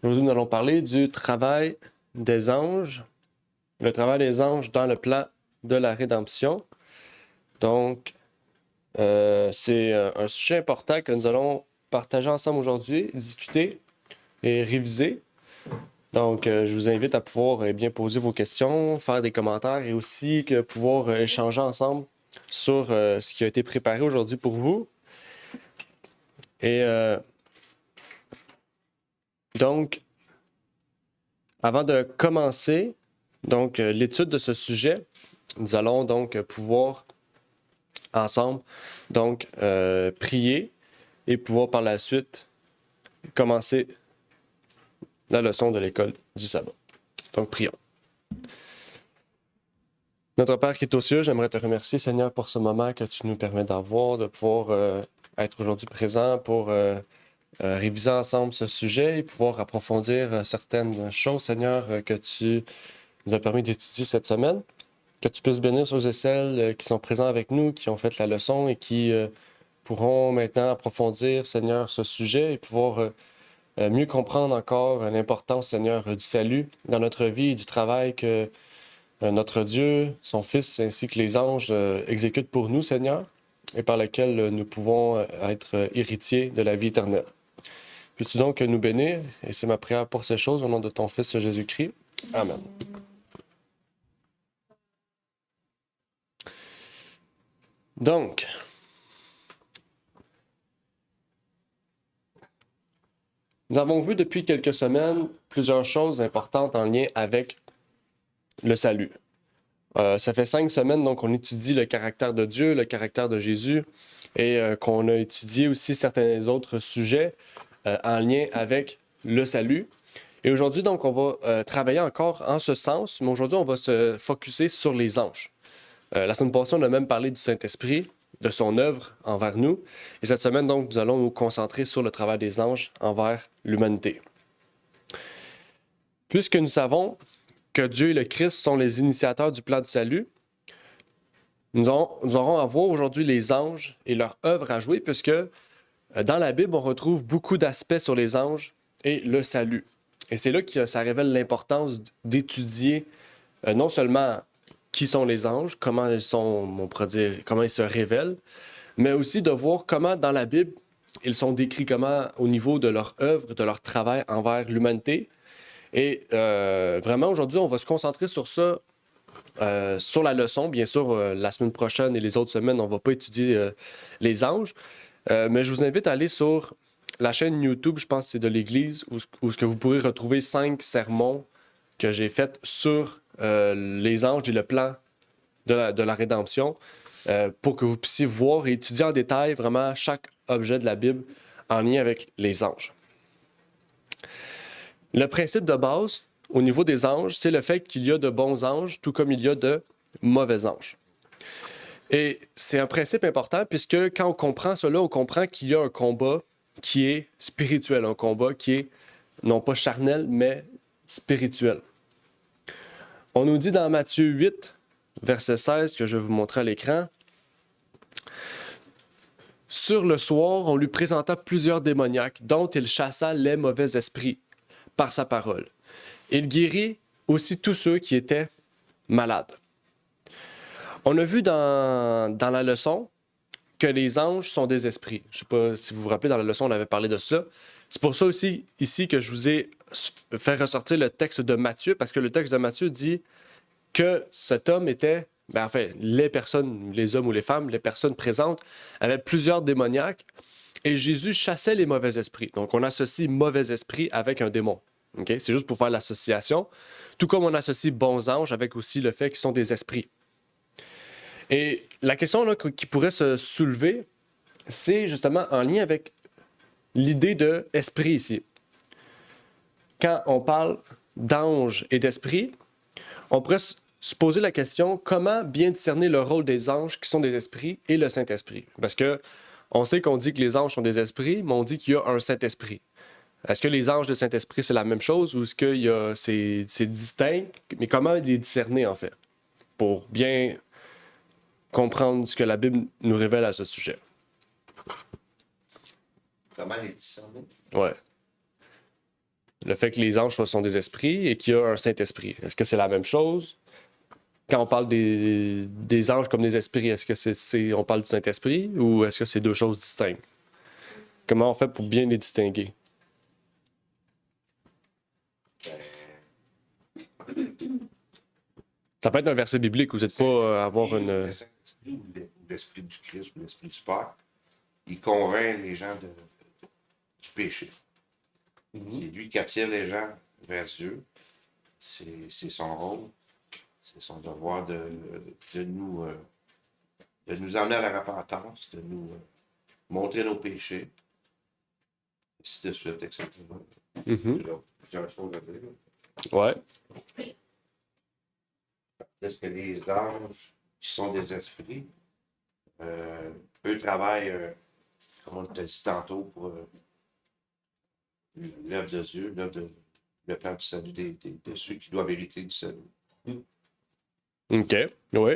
Aujourd'hui, nous allons parler du travail des anges, le travail des anges dans le plan de la rédemption. Donc, c'est un sujet important que nous allons partager ensemble aujourd'hui, discuter et réviser. Donc, je vous invite à pouvoir bien poser vos questions, faire des commentaires et aussi pouvoir échanger ensemble sur ce qui a été préparé aujourd'hui pour vous. Et donc, avant de commencer l'étude de ce sujet, nous allons donc pouvoir ensemble prier et pouvoir par la suite commencer la leçon de l'école du sabbat. Donc, prions. Notre Père qui est aux cieux, j'aimerais te remercier, Seigneur, pour ce moment que tu nous permets d'avoir, de pouvoir être aujourd'hui présent pour réviser ensemble ce sujet et pouvoir approfondir certaines choses, Seigneur, que tu nous as permis d'étudier cette semaine. Que tu puisses bénir ceux et celles qui sont présents avec nous, qui ont fait la leçon et qui pourront maintenant approfondir, Seigneur, ce sujet et pouvoir mieux comprendre encore l'importance, Seigneur, du salut dans notre vie et du travail que notre Dieu, son Fils, ainsi que les anges exécutent pour nous, Seigneur, et par lequel nous pouvons être héritiers de la vie éternelle. Peux-tu donc nous bénir? Et c'est ma prière pour ces choses au nom de ton Fils Jésus-Christ. Amen. Donc, nous avons vu depuis quelques semaines plusieurs choses importantes en lien avec le salut. Ça fait 5 semaines donc qu'on étudie le caractère de Dieu, le caractère de Jésus, et qu'on a étudié aussi certains autres sujets en lien avec le salut. Et aujourd'hui, donc, on va travailler encore en ce sens, mais aujourd'hui, on va se focusser sur les anges. La semaine passée, on a même parlé du Saint-Esprit, de son œuvre envers nous. Et cette semaine, donc, nous allons nous concentrer sur le travail des anges envers l'humanité. Puisque nous savons que Dieu et le Christ sont les initiateurs du plan de salut, nous aurons à voir aujourd'hui les anges et leur œuvre à jouer, puisque dans la Bible, on retrouve beaucoup d'aspects sur les anges et le salut. Et c'est là que ça révèle l'importance d'étudier non seulement qui sont les anges, comment ils sont, on pourrait dire, comment ils se révèlent, mais aussi de voir comment dans la Bible, ils sont décrits comment au niveau de leur œuvre, de leur travail envers l'humanité. Et vraiment, aujourd'hui, on va se concentrer sur ça, sur la leçon. Bien sûr, la semaine prochaine et les autres semaines, on ne va pas étudier les anges. Mais je vous invite à aller sur la chaîne YouTube, je pense que c'est de l'Église, où ce que vous pourrez retrouver 5 sermons que j'ai faits sur les anges et le plan de la rédemption, pour que vous puissiez voir et étudier en détail vraiment chaque objet de la Bible en lien avec les anges. Le principe de base au niveau des anges, c'est le fait qu'il y a de bons anges, tout comme il y a de mauvais anges. Et c'est un principe important puisque quand on comprend cela, on comprend qu'il y a un combat qui est spirituel, un combat qui est non pas charnel, mais spirituel. On nous dit dans Matthieu 8, verset 16, que je vais vous montrer à l'écran, « Sur le soir, on lui présenta plusieurs démoniaques, dont il chassa les mauvais esprits par sa parole. Il guérit aussi tous ceux qui étaient malades. » On a vu dans la leçon que les anges sont des esprits. Je ne sais pas si vous vous rappelez, dans la leçon, on avait parlé de cela. C'est pour ça aussi, ici, que je vous ai fait ressortir le texte de Matthieu, parce que le texte de Matthieu dit que cet homme était, les personnes, les hommes ou les femmes, les personnes présentes, avaient plusieurs démoniaques, et Jésus chassait les mauvais esprits. Donc, on associe mauvais esprit avec un démon. Okay? C'est juste pour faire l'association. Tout comme on associe bons anges avec aussi le fait qu'ils sont des esprits. Et la question là, qui pourrait se soulever, c'est justement en lien avec l'idée d'esprit ici. Quand on parle d'ange et d'esprit, on pourrait se poser la question comment bien discerner le rôle des anges qui sont des esprits et le Saint-Esprit. Parce que on sait qu'on dit que les anges sont des esprits, mais on dit qu'il y a un Saint-Esprit. Est-ce que les anges et le Saint-Esprit, c'est la même chose ou est-ce que c'est distinct? Mais comment les discerner, en fait, pour bien comprendre ce que la Bible nous révèle à ce sujet? Comment les discerner? Ouais. Le fait que les anges sont des esprits et qu'il y a un Saint-Esprit. Est-ce que c'est la même chose? Quand on parle des anges comme des esprits, est-ce que on parle du Saint-Esprit ou est-ce que c'est deux choses distinctes? Comment on fait pour bien les distinguer? Ça peut être un verset biblique, vous n'êtes pas avoir une. Le Saint-Esprit ou l'Esprit du Christ ou l'Esprit du Père, il convainc les gens du péché. C'est lui qui attire les gens vers Dieu. C'est son rôle. C'est son devoir de nous amener à la repentance, de nous montrer nos péchés. Ainsi de suite, etc. Mhm. Il y a plusieurs choses à dire. Ouais. Est-ce que les anges, qui sont des esprits, eux travaillent, comme on t'a dit tantôt, pour l'œuvre de Dieu, le plan du salut de ceux qui doivent hériter du salut. OK. Oui.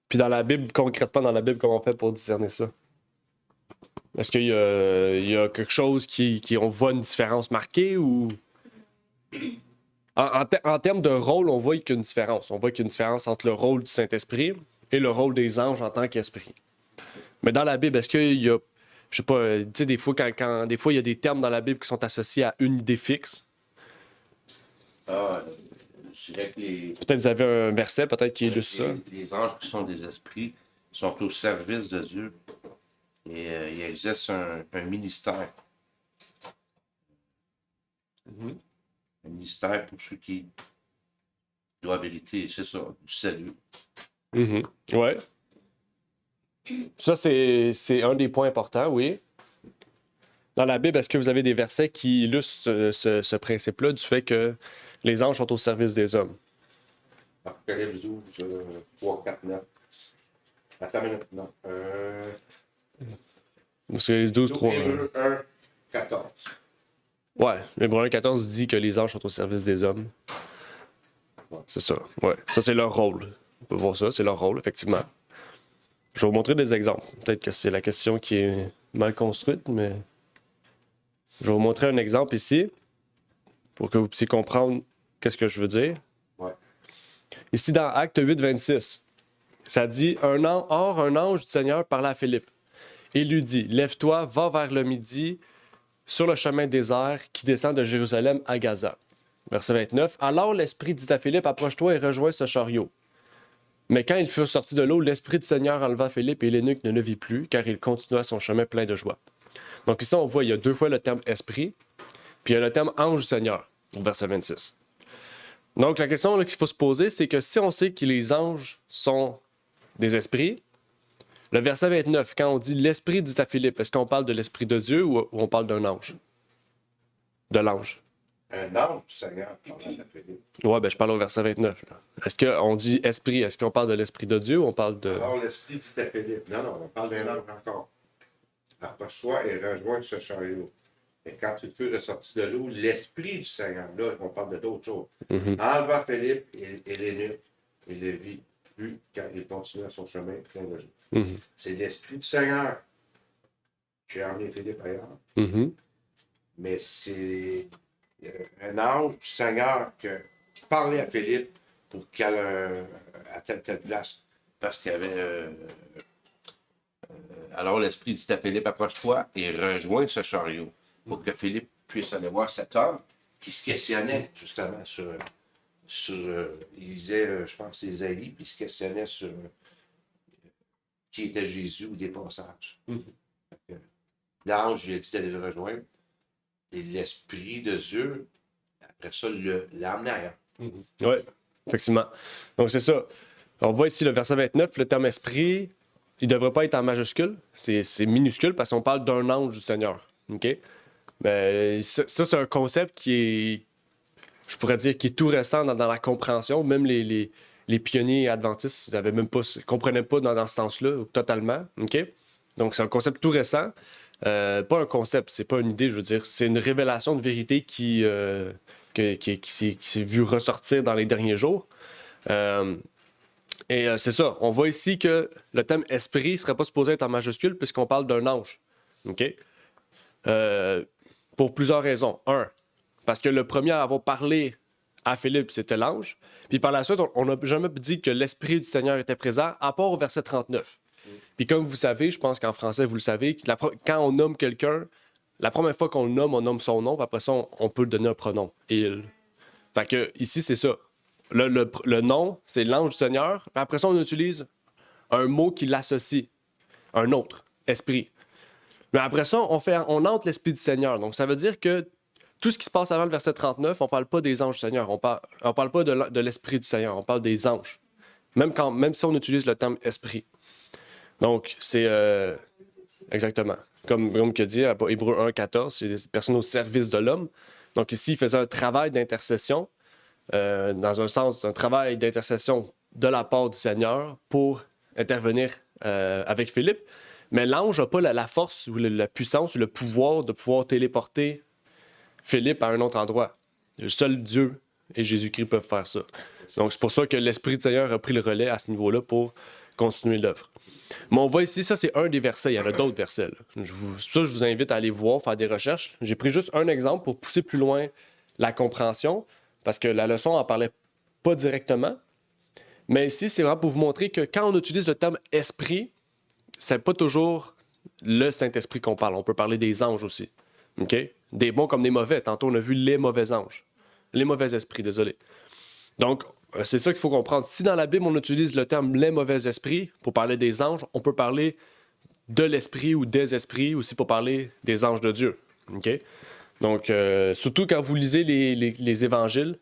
Puis dans la Bible, concrètement, dans la Bible, comment on fait pour discerner ça? Est-ce qu'il y a quelque chose on voit une différence marquée ou. En termes de rôle, on voit qu'il y a une différence. On voit qu'il y a une différence entre le rôle du Saint-Esprit et le rôle des anges en tant qu'esprit. Mais dans la Bible, est-ce qu'il y a. Je sais pas, tu sais, des fois, des fois, il y a des termes dans la Bible qui sont associés à une idée fixe. Je dirais que Peut-être vous avez un verset, peut-être qui illustre ça. les anges qui sont des esprits sont au service de Dieu et il existe un ministère. Un ministère pour ceux qui doivent hériter, c'est ça, du salut. Ouais. Ça, c'est un des points importants, oui. Dans la Bible, est-ce que vous avez des versets qui illustrent ce principe-là du fait que les anges sont au service des hommes? Apocalypse 12, 3, 4, 9. Attends une minute, non. C'est 12, 3. Hébreux 1, 14. Ouais, Hébreux 1, 14 dit que les anges sont au service des hommes. C'est ça, ouais. Ça, c'est leur rôle. On peut voir ça, c'est leur rôle, effectivement. Je vais vous montrer des exemples. Peut-être que c'est la question qui est mal construite, mais je vais vous montrer un exemple ici pour que vous puissiez comprendre qu'est-ce que je veux dire. Ouais. Ici, dans Acte 8, 26, ça dit Or, un ange du Seigneur parla à Philippe et lui dit Lève-toi, va vers le midi sur le chemin désert qui descend de Jérusalem à Gaza. Verset 29. Alors l'Esprit dit à Philippe Approche-toi et rejoins ce chariot. Mais quand ils furent sortis de l'eau, l'Esprit du Seigneur enleva Philippe et l'eunuque ne le vit plus, car il continua son chemin plein de joie. Donc ici, on voit, il y a deux fois le terme esprit, puis il y a le terme ange du Seigneur, au verset 26. Donc la question qu'il faut se poser, c'est que si on sait que les anges sont des esprits, le verset 29, quand on dit l'Esprit dit à Philippe, est-ce qu'on parle de l'Esprit de Dieu ou on parle d'un ange? De l'ange. Un ange du Seigneur parle à Philippe. Ouais, ben je parle au verset 29. Là. Est-ce qu'on dit esprit, est-ce qu'on parle de l'Esprit de Dieu ou on parle de. Alors l'Esprit dit à Philippe. Non, on parle d'un ange encore. Approche-toi et rejoins ce chariot. Et quand tu fus ressorti de l'eau, l'Esprit du Seigneur, là, on parle de d'autres choses, enleva Philippe et l'eunuque et le vit plus car il continua son chemin plein de joie. C'est l'Esprit du Seigneur qui a emmené Philippe ailleurs. Mais c'est un ange du Seigneur qui parlait à Philippe pour qu'il aille à telle place parce qu'il y avait. Alors l'Esprit dit à Philippe, approche-toi et rejoins ce chariot pour que Philippe puisse aller voir cet homme qui se questionnait justement sur il lisait, je pense, Ésaïe, puis il se questionnait sur qui était Jésus ou des passages. L'ange lui a dit d'aller le rejoindre et l'Esprit de Dieu, après ça, l'a emmené ailleurs. Oui, effectivement. Donc c'est ça. On voit ici le verset 29, le terme esprit, il ne devrait pas être en majuscule, c'est minuscule parce qu'on parle d'un ange du Seigneur. OK? Mais ça, c'est un concept qui est, je pourrais dire, qui est tout récent dans la compréhension. Même les pionniers adventistes ne comprenaient pas dans ce sens-là totalement. OK? Donc c'est un concept tout récent. Pas un concept, c'est pas une idée, je veux dire. C'est une révélation de vérité qui s'est vue ressortir dans les derniers jours. C'est ça. On voit ici que le thème esprit ne serait pas supposé être en majuscule puisqu'on parle d'un ange. OK? pour plusieurs raisons. Un, parce que le premier à avoir parlé à Philippe, c'était l'ange. Puis par la suite, on n'a jamais dit que l'Esprit du Seigneur était présent, à part au verset 39. Puis comme vous savez, je pense qu'en français, vous le savez, quand on nomme quelqu'un, la première fois qu'on le nomme, on nomme son nom, puis après ça, on peut le donner un pronom. Il. Fait que ici, c'est ça. Le nom, c'est l'ange du Seigneur. Puis après ça, on utilise un mot qui l'associe. Un autre, esprit. Mais après ça, on entre l'Esprit du Seigneur. Donc ça veut dire que tout ce qui se passe avant le verset 39, on parle pas des anges du Seigneur. On parle pas de l'Esprit du Seigneur. On parle des anges. Même si on utilise le terme esprit. Donc, c'est exactement. Comme que dit à Hébreux 1,14, c'est des personnes au service de l'homme. Donc ici, il faisait un travail d'intercession, dans un sens, un travail d'intercession de la part du Seigneur pour intervenir avec Philippe. Mais l'ange n'a pas la force ou la puissance ou le pouvoir de pouvoir téléporter Philippe à un autre endroit. Seul Dieu et Jésus-Christ peuvent faire ça. Donc c'est pour ça que l'Esprit du Seigneur a pris le relais à ce niveau-là pour continuer l'œuvre. Mais on voit ici, ça c'est un des versets, il y en a d'autres versets. Je vous invite à aller voir, faire des recherches. J'ai pris juste un exemple pour pousser plus loin la compréhension, parce que la leçon n'en parlait pas directement. Mais ici, c'est vraiment pour vous montrer que quand on utilise le terme esprit, c'est pas toujours le Saint-Esprit qu'on parle. On peut parler des anges aussi. OK? Des bons comme des mauvais. Tantôt, on a vu les mauvais anges. Les mauvais esprits, désolé. Donc, c'est ça qu'il faut comprendre. Si dans la Bible, on utilise le terme les mauvais esprits pour parler des anges, on peut parler de l'esprit ou des esprits aussi pour parler des anges de Dieu. OK? Donc, surtout quand vous lisez les évangiles,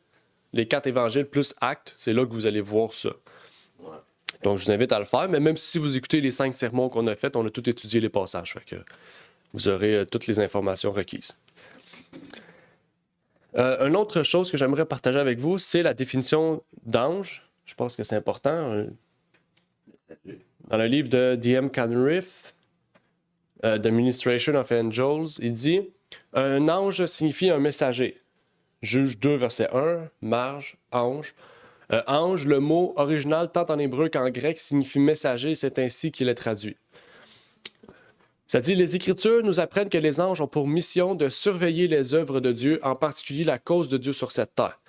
les 4 évangiles plus Actes, c'est là que vous allez voir ça. Donc, je vous invite à le faire, mais même si vous écoutez les 5 sermons qu'on a faits, on a tout étudié les passages. Fait que vous aurez toutes les informations requises. Une autre chose que j'aimerais partager avec vous, c'est la définition d'ange. Je pense que c'est important. Dans le livre de D.M. Conriff, The Ministration of Angels, il dit « Un ange signifie un messager. » Juge 2, verset 1, marge, ange. Ange, le mot original tant en hébreu qu'en grec, signifie messager, et c'est ainsi qu'il est traduit. Ça dit, les Écritures nous apprennent que les anges ont pour mission de surveiller les œuvres de Dieu, en particulier la cause de Dieu sur cette terre,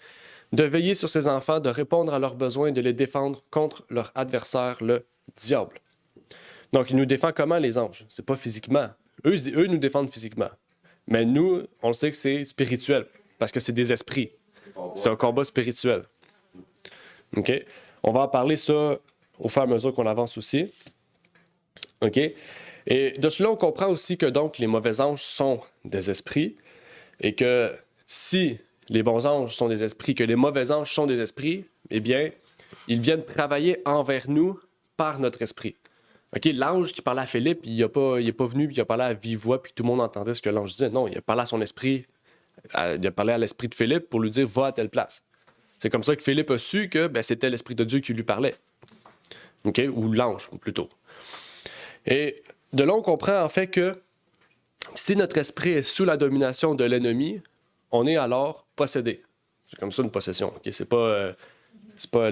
de veiller sur ses enfants, de répondre à leurs besoins et de les défendre contre leur adversaire, le diable. Donc, il nous défend comment, les anges? C'est pas physiquement. Eux nous défendent physiquement. Mais nous, on le sait que c'est spirituel, parce que c'est des esprits. C'est un combat spirituel. OK? On va en parler ça au fur et à mesure qu'on avance aussi. OK? Et de cela, on comprend aussi que donc les mauvais anges sont des esprits et que si les bons anges sont des esprits, que les mauvais anges sont des esprits, eh bien, ils viennent travailler envers nous par notre esprit. OK, l'ange qui parlait à Philippe, il n'est pas venu puis il a parlé à vive voix puis tout le monde entendait ce que l'ange disait. Non, il a parlé à son esprit, il a parlé à l'esprit de Philippe pour lui dire « va à telle place ». C'est comme ça que Philippe a su que c'était l'Esprit de Dieu qui lui parlait. OK? Ou l'ange, plutôt. Et de là, on comprend en fait que si notre esprit est sous la domination de l'ennemi, on est alors possédé. C'est comme ça une possession. Okay? C'est pas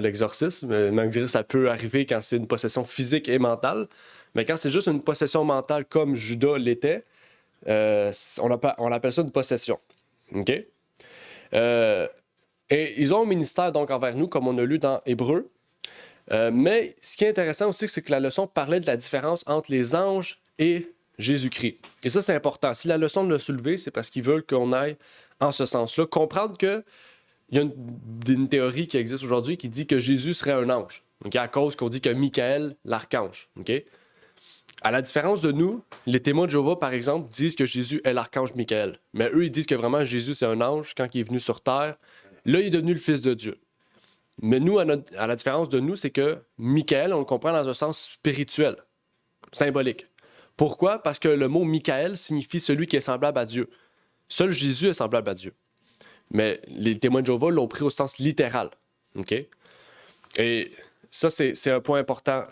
l'exorcisme. Malgré ça peut arriver quand c'est une possession physique et mentale. Mais quand c'est juste une possession mentale comme Judas l'était, on appelle ça une possession. OK? Et ils ont un ministère donc envers nous, comme on a lu dans Hébreux. Mais ce qui est intéressant aussi, c'est que la leçon parlait de la différence entre les anges et Jésus-Christ. Et ça, c'est important. Si la leçon l'a soulevé, c'est parce qu'ils veulent qu'on aille en ce sens-là. Comprendre qu'il y a une théorie qui existe aujourd'hui qui dit que Jésus serait un ange. Okay? À cause qu'on dit que Michael, l'archange. Okay? À la différence de nous, les témoins de Jéhovah, par exemple, disent que Jésus est l'archange Michael. Mais eux, ils disent que vraiment Jésus, c'est un ange quand il est venu sur terre. Là, il est devenu le Fils de Dieu. Mais nous, à la différence de nous, c'est que Michael, on le comprend dans un sens spirituel, symbolique. Pourquoi? Parce que le mot Michael signifie celui qui est semblable à Dieu. Seul Jésus est semblable à Dieu. Mais les témoins de Jéhovah l'ont pris au sens littéral. OK? Et ça, c'est un point important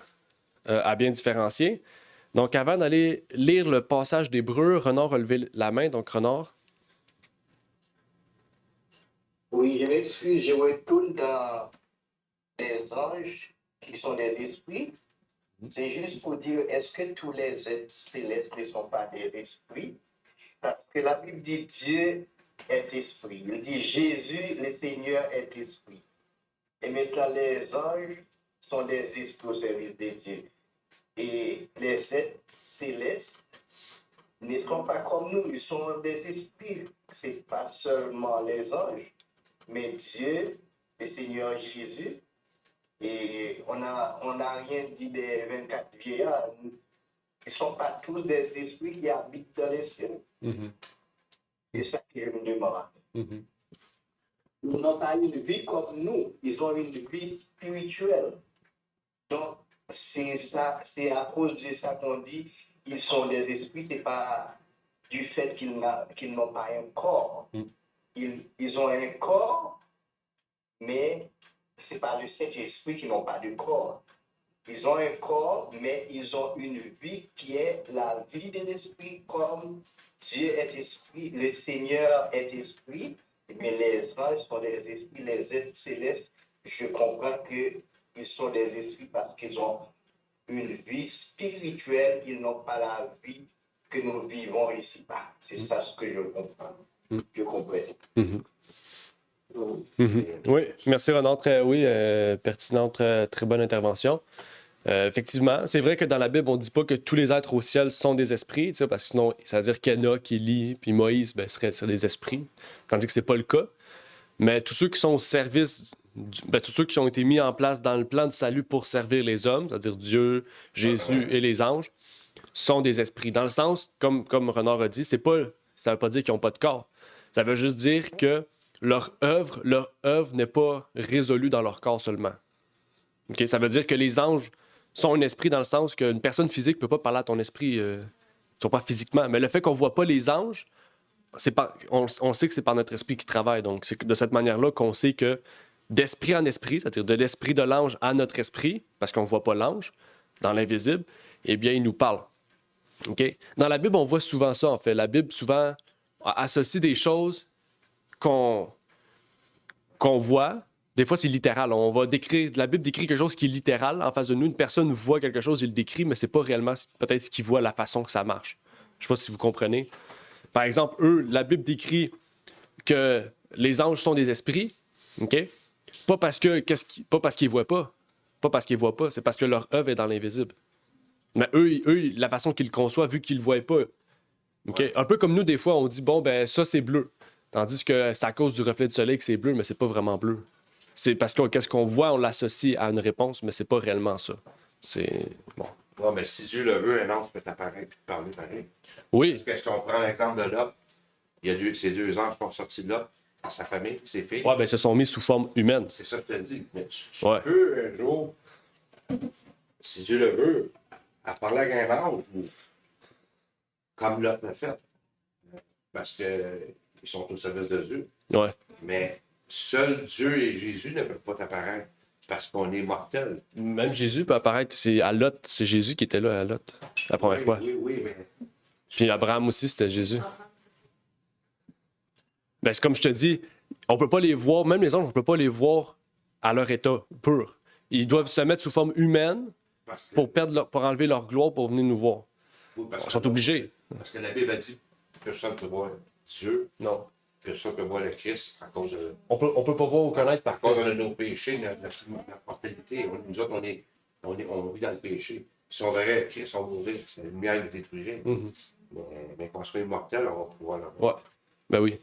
à bien différencier. Donc, avant d'aller lire le passage d'Hébreux, Renard a levé la main. Donc, Renard. Oui, je m'excuse, je retourne dans les anges qui sont des esprits. C'est juste pour dire, est-ce que tous les êtres célestes ne sont pas des esprits? Parce que la Bible dit Dieu est esprit. Il dit Jésus, le Seigneur, est esprit. Et maintenant, les anges sont des esprits au service de Dieu. Et les êtres célestes ne sont pas comme nous, ils sont des esprits. Ce n'est pas seulement les anges, mais Dieu, le Seigneur Jésus. Et on n'a rien dit des 24 vieillards. Ils ne sont pas tous des esprits qui habitent dans les cieux. C'est ça qui est me demande. Ils n'ont pas une vie comme nous, ils ont une vie spirituelle. Donc, c'est ça, c'est à cause de ça qu'on dit ils sont des esprits, c'est pas du fait qu'ils n'ont pas un corps. Ils ont un corps, mais c'est pas le Saint-Esprit qui n'ont pas de corps. Ils ont un corps, mais ils ont une vie qui est la vie de l'esprit, comme Dieu est esprit, le Seigneur est esprit, mais les anges sont des esprits, les êtres célestes, je comprends qu'ils sont des esprits parce qu'ils ont une vie spirituelle, ils n'ont pas la vie que nous vivons ici-bas. C'est ça ce que je comprends. Je comprends. Oui, merci Renan. Pertinente, très bonne intervention. Effectivement, c'est vrai que dans la Bible, on ne dit pas que tous les êtres au ciel sont des esprits, parce que sinon, ça veut dire qu'Enoch, Élie, puis Moïse seraient des esprits, tandis que ce n'est pas le cas. Mais tous ceux qui sont au service, tous ceux qui ont été mis en place dans le plan du salut pour servir les hommes, c'est-à-dire Dieu, Jésus et les anges, sont des esprits. Dans le sens, comme Renard a dit, ça ne veut pas dire qu'ils n'ont pas de corps. Ça veut juste dire que leur œuvre n'est pas résolue dans leur corps seulement. Okay? Ça veut dire que les anges sont un esprit dans le sens qu'une personne physique ne peut pas parler à ton esprit, pas physiquement. Mais le fait qu'on ne voit pas les anges, on sait que c'est par notre esprit qui travaille. Donc, c'est de cette manière-là qu'on sait que d'esprit en esprit, c'est-à-dire de l'esprit de l'ange à notre esprit, parce qu'on ne voit pas l'ange dans l'invisible, eh bien, il nous parle. Okay? Dans la Bible, on voit souvent ça, en fait. La Bible, souvent, associe des choses qu'on voit. Des fois, c'est littéral. La Bible décrit quelque chose qui est littéral en face de nous. Une personne voit quelque chose, il le décrit, mais c'est pas réellement peut-être ce qu'il voit, la façon que ça marche. Je sais pas si vous comprenez. Par exemple, la Bible décrit que les anges sont des esprits, OK? Pas parce qu'ils voient pas. Pas parce qu'ils voient pas, c'est parce que leur œuvre est dans l'invisible. Mais eux, la façon qu'ils le conçoivent, vu qu'ils le voient pas. OK? Un peu comme nous, des fois, on dit, ça, c'est bleu. Tandis que c'est à cause du reflet du soleil que c'est bleu, mais c'est pas vraiment bleu. C'est parce que qu'est-ce qu'on voit, on l'associe à une réponse, mais c'est pas réellement ça. C'est... bon. Ouais, mais si Dieu le veut, un ange peut apparaître et te parler pareil. Oui. Parce que si on prend l'exemple de Lot, ces deux anges sont sortis de Lot, sa famille, ses filles. Ouais, ils se sont mis sous forme humaine. C'est ça que je te dis. Mais tu peux un jour, si Dieu le veut, à parler avec un ange, ou comme Lot l'a fait. Parce qu'ils sont au service de Dieu. Ouais. Mais seul Dieu et Jésus ne peuvent pas t'apparaître parce qu'on est mortel. Même Jésus peut apparaître. C'est à Lot, c'est Jésus qui était là à Lot la première fois. Oui, mais... Puis Abraham aussi, c'était Jésus. C'est comme je te dis, on peut pas les voir, même les anges, on peut pas les voir à leur état pur. Ils doivent se mettre sous forme humaine pour enlever leur gloire pour venir nous voir. Oui, ils sont obligés. Parce que la Bible a dit personne ne peut voir Dieu. Non. Personne ne peut voir le Christ à cause de... On peut pas voir ou connaître par cause de nos péchés, notre mortalité. Nous autres, on vit dans le péché. Si on verrait le Christ, on mourrait. La lumière nous détruirait. Mais quand on sera immortel, on va pouvoir le voir. Ouais. Ben oui.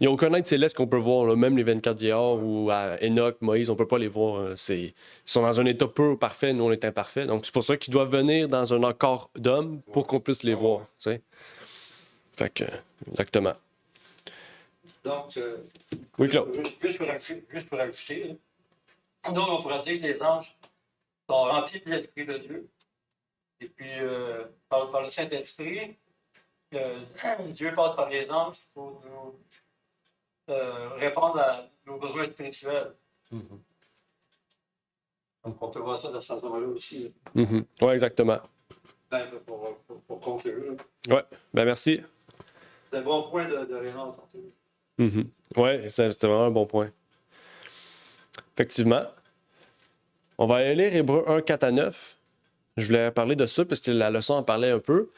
Il n'y a aucun être céleste qu'on peut voir, là. Même les 24 vieillards ou Enoch, Moïse, on peut pas les voir. Ils sont dans un état pur, parfait, nous on est imparfait. Donc c'est pour ça qu'ils doivent venir dans un corps d'homme pour qu'on puisse les voir. T'sais. Fait que, exactement. Donc, oui, Claude. Juste pour ajouter, donc on pourrait dire que les anges sont remplis de l'Esprit de Dieu. Et puis, par le Saint-Esprit, Dieu passe par les anges pour nous répondre à nos besoins spirituels. Donc, on peut voir ça de cette façon-là aussi. Oui, exactement. Pour conclure. Oui, merci. C'est un bon point de Rénan, tantôt. Oui, c'est vraiment un bon point. Effectivement. On va aller lire Hébreux 1, 4 à 9. Je voulais parler de ça parce que la leçon en parlait un peu.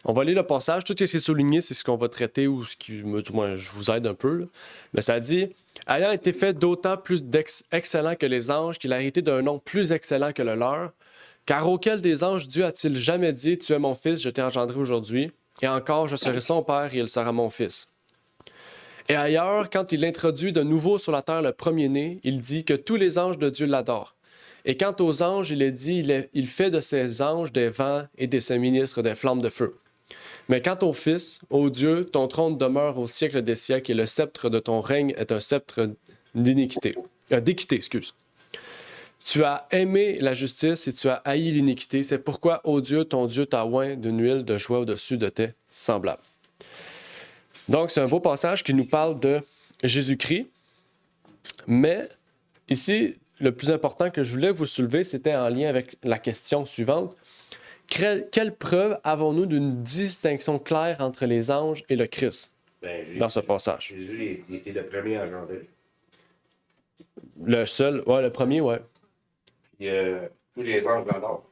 On va lire le passage. Tout ce qui est souligné, c'est ce qu'on va traiter ou ce qui, du moins, je vous aide un peu. Là. Mais ça dit « Ayant été fait d'autant plus excellent que les anges, qu'il a hérité d'un nom plus excellent que le leur, car auquel des anges Dieu a-t-il jamais dit « Tu es mon fils, je t'ai engendré aujourd'hui, et encore je serai son père et il sera mon fils. » Et ailleurs, quand il introduit de nouveau sur la terre le premier-né, il dit que tous les anges de Dieu l'adorent. Et quant aux anges, il est dit, il fait de ses anges des vents et de ses ministres des flammes de feu. Mais quant au Fils, ô Dieu, ton trône demeure au siècle des siècles et le sceptre de ton règne est un sceptre d'équité. Tu as aimé la justice et tu as haï l'iniquité. C'est pourquoi, ô Dieu, ton Dieu t'a oint d'une huile de joie au-dessus de tes semblables. Donc, c'est un beau passage qui nous parle de Jésus-Christ. Mais ici, le plus important que je voulais vous soulever, c'était en lien avec la question suivante. Quelle preuve avons-nous d'une distinction claire entre les anges et le Christ dans ce passage? Jésus il était le premier à engendrer. Le seul, ouais, le premier, ouais. Puis, tous les anges l'adorent.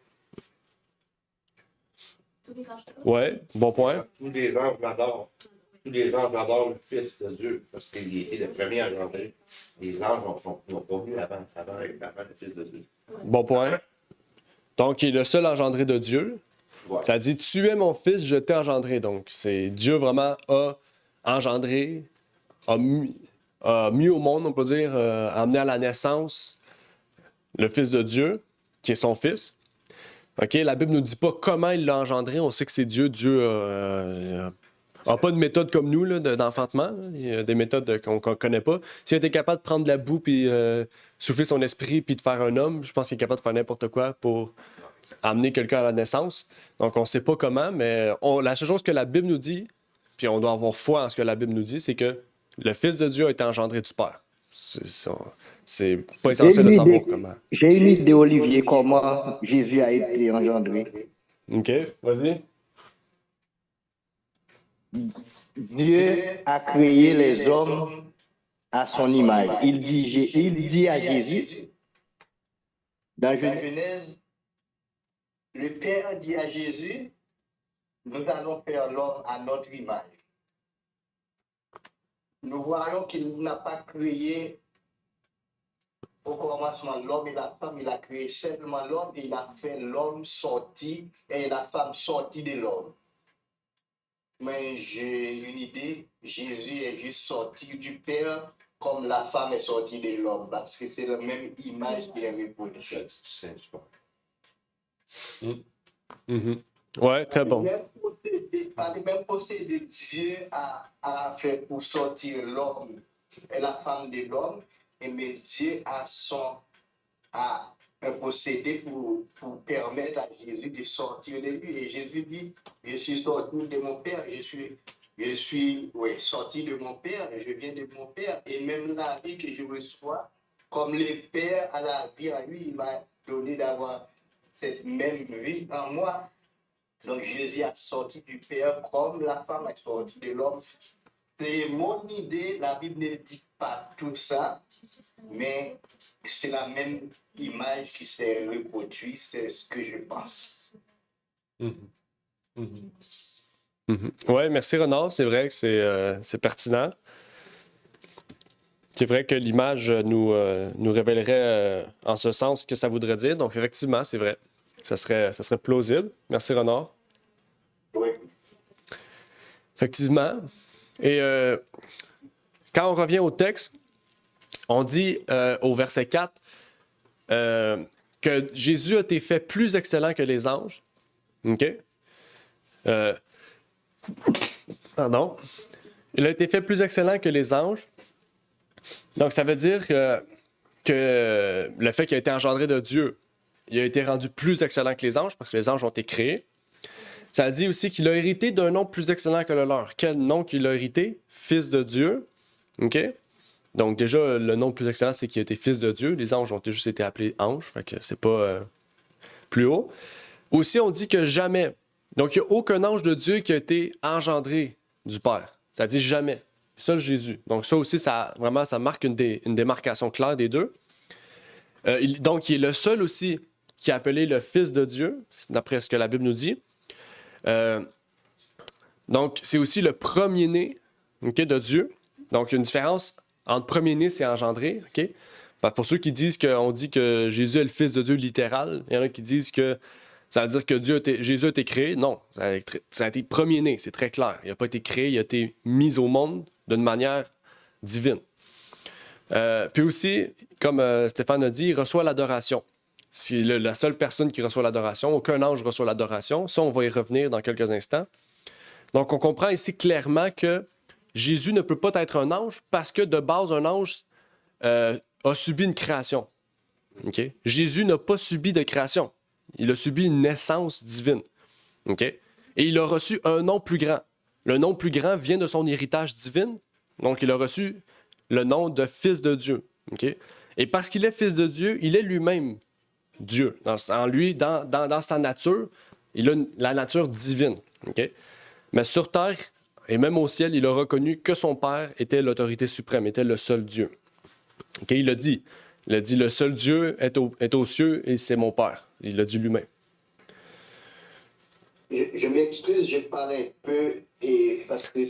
Tous les anges. Ouais, bon point. Tous les anges l'adorent. Tous les anges adorent le Fils de Dieu parce qu'il était le premier à engendrer. Les anges n'ont pas vu avant le Fils de Dieu. Bon point. Donc, il est le seul engendré de Dieu. Ouais. Ça dit, tu es mon fils, je t'ai engendré. Donc, c'est Dieu vraiment a engendré, a mis au monde, on peut dire, a amené à la naissance le Fils de Dieu, qui est son fils. OK, la Bible ne nous dit pas comment il l'a engendré. On sait que c'est Dieu. Dieu n'a pas de méthode comme nous là, d'enfantement. Il y a des méthodes qu'on ne connaît pas. S'il était capable de prendre de la boue puis souffler son esprit puis de faire un homme, je pense qu'il est capable de faire n'importe quoi pour amener quelqu'un à la naissance. Donc, on ne sait pas comment, mais la seule chose que la Bible nous dit, puis on doit avoir foi en ce que la Bible nous dit, c'est que le Fils de Dieu a été engendré du Père. C'est pas essentiel de savoir comment. J'ai une idée, Olivier, comment Jésus a été engendré. OK, vas-y. Dieu a créé les hommes à son image. Il dit à Jésus, dans Genèse, le Père dit à Jésus, nous allons faire l'homme à notre image. Nous voyons qu'il n'a pas créé au commencement l'homme et la femme, il a créé seulement l'homme et il a fait l'homme sorti et la femme sortie de l'homme. Mais j'ai une idée, Jésus est juste sorti du Père comme la femme est sortie de l'homme, parce que c'est la même image qui est reproduite. Ouais, très bon. Même procédé Dieu a fait pour sortir l'homme et la femme de l'homme, mais Dieu a un procédé pour permettre à Jésus de sortir de lui. Et Jésus dit, je suis sorti de mon Père, je suis sorti de mon Père, et je viens de mon Père. Et même la vie que je reçois, comme le Père a la vie en lui, il m'a donné d'avoir cette même vie en moi. Donc Jésus a sorti du Père comme la femme a sorti de l'homme. C'est mon idée, la Bible ne dit pas tout ça, mais c'est la même image qui s'est reproduite, c'est ce que je pense. Oui, merci Renard, c'est vrai que c'est pertinent. C'est vrai que l'image nous révélerait en ce sens ce que ça voudrait dire. Donc effectivement, c'est vrai. Ça serait plausible. Merci Renard. Oui. Effectivement. Et quand on revient au texte, on dit au verset 4 que Jésus a été fait plus excellent que les anges. OK? Pardon. Il a été fait plus excellent que les anges. Donc, ça veut dire que le fait qu'il a été engendré de Dieu, il a été rendu plus excellent que les anges parce que les anges ont été créés. Ça dit aussi qu'il a hérité d'un nom plus excellent que le leur. Quel nom qu'il a hérité? Fils de Dieu. OK? Donc, déjà, le nom le plus excellent, c'est qu'il a été fils de Dieu. Les anges ont juste été appelés anges. Fait que c'est pas plus haut. Aussi, on dit que jamais. Donc, il n'y a aucun ange de Dieu qui a été engendré du Père. Ça dit jamais. Seul Jésus. Donc, ça aussi, ça marque une démarcation claire des deux. Donc, il est le seul aussi qui est appelé le Fils de Dieu, d'après ce que la Bible nous dit. Donc, c'est aussi le premier-né, OK, de Dieu. Donc, il y a une différence entre premier-né, c'est engendré, OK? Pour ceux qui disent qu'on dit que Jésus est le Fils de Dieu littéral, il y en a qui disent que ça veut dire que Jésus a été créé. Non, ça a été premier-né, c'est très clair. Il n'a pas été créé, il a été mis au monde d'une manière divine. Puis aussi, comme Stéphane a dit, il reçoit l'adoration. C'est la seule personne qui reçoit l'adoration. Aucun ange reçoit l'adoration. Ça, on va y revenir dans quelques instants. Donc, on comprend ici clairement que Jésus ne peut pas être un ange parce que, de base, un ange a subi une création. Okay? Jésus n'a pas subi de création. Il a subi une naissance divine. Okay? Et il a reçu un nom plus grand. Le nom plus grand vient de son héritage divin. Donc, il a reçu le nom de Fils de Dieu. Okay? Et parce qu'il est Fils de Dieu, il est lui-même Dieu. En lui, dans sa nature, il a la nature divine. Okay? Mais sur terre, et même au ciel, il a reconnu que son Père était l'autorité suprême, était le seul Dieu. Okay? Il l'a dit. Il a dit, le seul Dieu est aux cieux et c'est mon Père. Il l'a dit lui-même. Je m'excuse, je parle un peu et parce que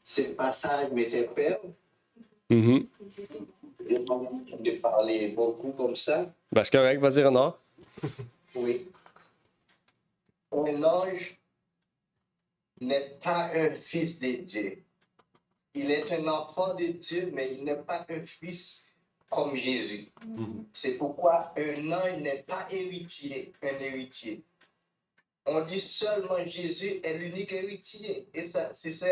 ce passage m'interpelle. Mm-hmm. Je n'ai pas l'habitude de parler beaucoup comme ça. Ben, c'est correct, vas-y, Renard. Oui. Un ange n'est pas un fils de Dieu. Il est un enfant de Dieu, mais il n'est pas un fils comme Jésus. C'est pourquoi un ange n'est pas un héritier. On dit seulement Jésus est l'unique héritier. Et ça, c'est ça.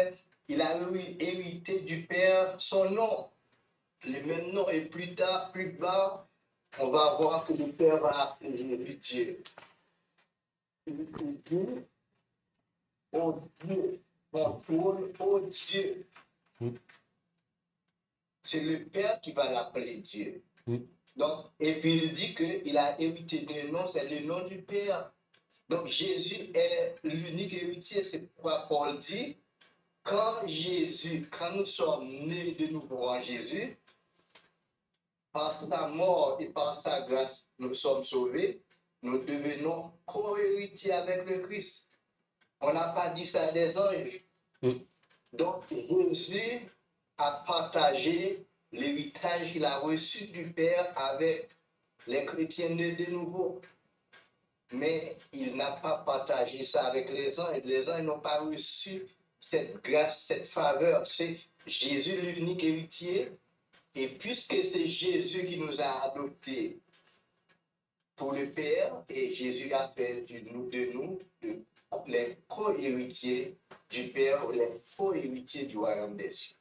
Il a hérité du Père son nom. Le même nom. Et plus tard, plus bas, on va voir que le Père va appeler Dieu. Oh Dieu, mon trône, oh Dieu. C'est le Père qui va l'appeler Dieu. Donc, et puis il dit qu'il a hérité d'un nom, c'est le nom du Père. Donc Jésus est l'unique héritier. C'est pourquoi Paul dit, quand nous sommes nés de nouveau en Jésus, par sa mort et par sa grâce, nous sommes sauvés, nous devenons co-héritiers avec le Christ. On n'a pas dit ça des anges. Donc Jésus a partagé l'héritage qu'il a reçu du Père avec les chrétiens nés de nouveau. Mais il n'a pas partagé ça avec les anges. Les anges n'ont pas reçu cette grâce, cette faveur. C'est Jésus l'unique héritier. Et puisque c'est Jésus qui nous a adoptés pour le Père, et Jésus a fait de nous les co-héritiers du Père, les co-héritiers du royaume des cieux.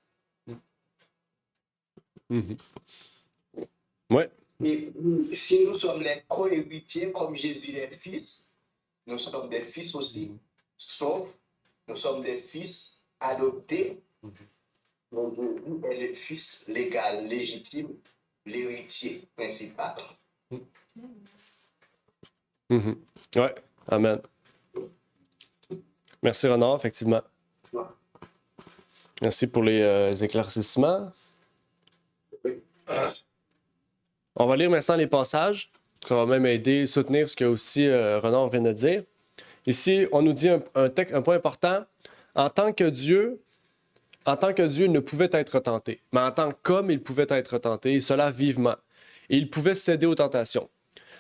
Ouais. Et si nous sommes les co-héritiers, comme Jésus est fils, nous sommes des fils aussi, sauf nous sommes des fils adoptés. Donc Jésus est le fils légal, légitime, l'héritier principal. Ouais, amen. Merci Renard, effectivement. Merci pour les éclaircissements. On va lire maintenant les passages. Ça va même aider, soutenir ce que aussi Renard vient de dire. Ici, on nous dit un point important. En tant que Dieu, il ne pouvait être tenté, mais en tant qu'homme, il pouvait être tenté, et cela vivement. Et il pouvait céder aux tentations.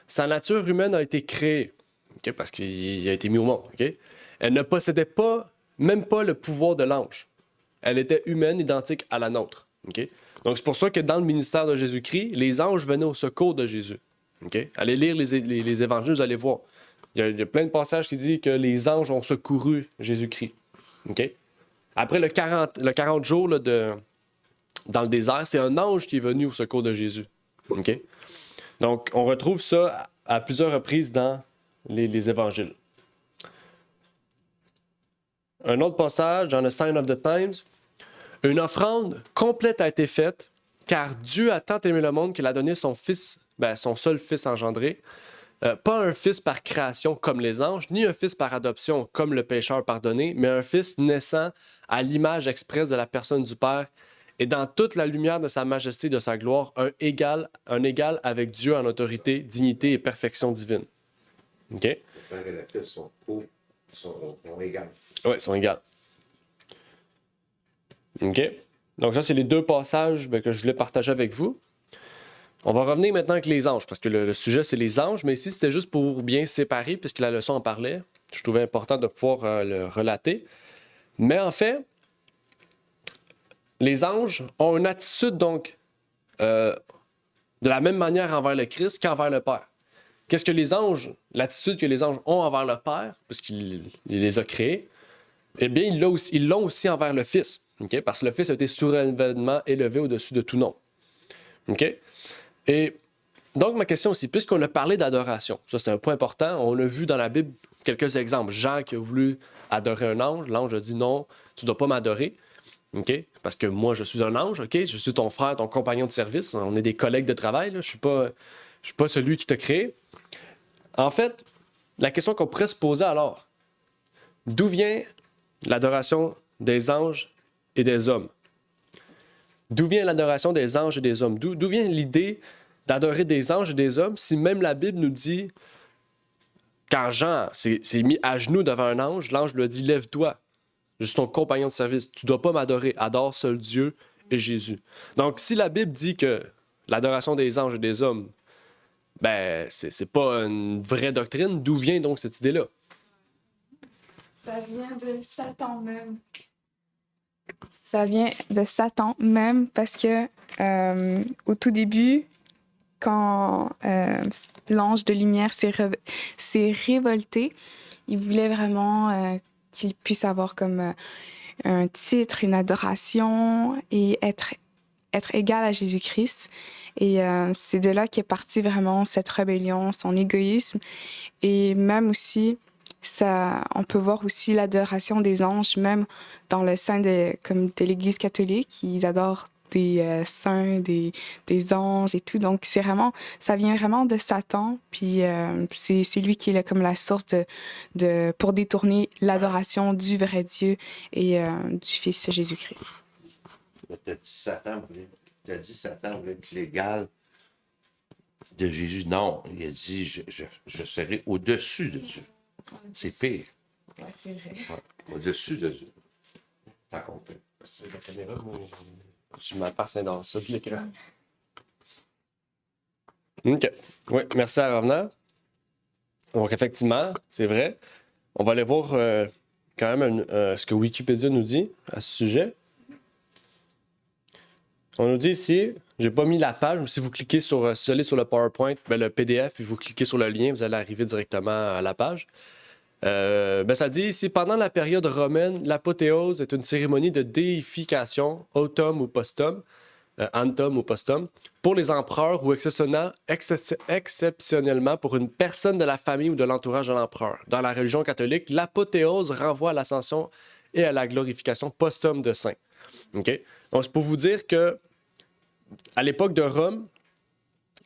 Sa nature humaine a été créée, okay, parce qu'il a été mis au monde. Okay? Elle ne possédait même pas le pouvoir de l'ange. Elle était humaine, identique à la nôtre. Okay? Donc, c'est pour ça que dans le ministère de Jésus-Christ, les anges venaient au secours de Jésus. Okay? Allez lire les évangiles, vous allez voir. Il y a plein de passages qui disent que les anges ont secouru Jésus-Christ. Okay? Après le 40 jours là, dans le désert, c'est un ange qui est venu au secours de Jésus. Okay? Donc, on retrouve ça à plusieurs reprises dans les évangiles. Un autre passage dans le Sign of the Times. Une offrande complète a été faite, car Dieu a tant aimé le monde qu'il a donné son fils, son seul fils engendré, pas un fils par création comme les anges, ni un fils par adoption comme le pécheur pardonné, mais un fils naissant à l'image expresse de la personne du Père, et dans toute la lumière de sa majesté et de sa gloire, un égal avec Dieu en autorité, dignité et perfection divine. OK? Le Père et le Fils sont égaux. Oui, ils sont égaux. OK? Donc ça, c'est les deux passages que je voulais partager avec vous. On va revenir maintenant avec les anges, parce que le sujet, c'est les anges, mais ici, c'était juste pour bien séparer, puisque la leçon en parlait. Je trouvais important de pouvoir le relater. Mais en fait, les anges ont une attitude, donc, de la même manière envers le Christ qu'envers le Père. Qu'est-ce que les anges, l'attitude que les anges ont envers le Père, puisqu'il les a créés, eh bien, ils l'ont aussi envers le Fils, okay? Parce que le Fils a été souverainement élevé au-dessus de tout nom. OK? Et donc, ma question aussi, puisqu'on a parlé d'adoration, ça c'est un point important, on a vu dans la Bible quelques exemples. Jean qui a voulu adorer un ange, l'ange a dit non, tu ne dois pas m'adorer, OK? Parce que moi, je suis un ange, OK? Je suis ton frère, ton compagnon de service, on est des collègues de travail, là. Je suis pas celui qui t'a créé. En fait, la question qu'on pourrait se poser alors, d'où vient l'adoration des anges et des hommes? D'où vient l'adoration des anges et des hommes? D'où vient l'idée d'adorer des anges et des hommes si même la Bible nous dit, quand Jean s'est mis à genoux devant un ange, l'ange lui a dit « Lève-toi, je suis ton compagnon de service, tu ne dois pas m'adorer, adore seul Dieu et Jésus. » Donc, si la Bible dit que l'adoration des anges et des hommes, ben, c'est pas une vraie doctrine, d'où vient donc cette idée-là? Ça vient de Satan même. Ça vient de Satan même parce que au tout début, quand l'ange de lumière s'est révolté, il voulait vraiment qu'il puisse avoir comme un titre, une adoration et être égal à Jésus-Christ. Et c'est de là qu'est partie vraiment cette rébellion, son égoïsme. Et même aussi, on peut voir aussi l'adoration des anges, même dans le sein de l'Église catholique. Ils adorent des saints, des anges et tout. Donc, ça vient vraiment de Satan. Puis, c'est lui qui est comme la source pour détourner l'adoration du vrai Dieu et du Fils Jésus-Christ. Tu as dit Satan voulait être l'égal de Jésus. Non, il a dit je serai au-dessus de Dieu. C'est pire. Ouais, c'est vrai. Ouais, au-dessus de Dieu. T'as compris. La caméra, je m'appasse dans ça de l'écran. OK. Oui, merci à revenir. Donc, effectivement, c'est vrai. On va aller voir quand même ce que Wikipédia nous dit à ce sujet. On nous dit ici, j'ai pas mis la page, mais si vous allez sur le PowerPoint, le PDF, puis vous cliquez sur le lien, vous allez arriver directement à la page. Ça dit ici, pendant la période romaine, l'apothéose est une cérémonie de déification, autum ou postum, antum ou postum, pour les empereurs ou exceptionnellement pour une personne de la famille ou de l'entourage de l'empereur. Dans la religion catholique, l'apothéose renvoie à l'ascension et à la glorification posthume de saints. Okay? Donc, c'est pour vous dire que à l'époque de Rome,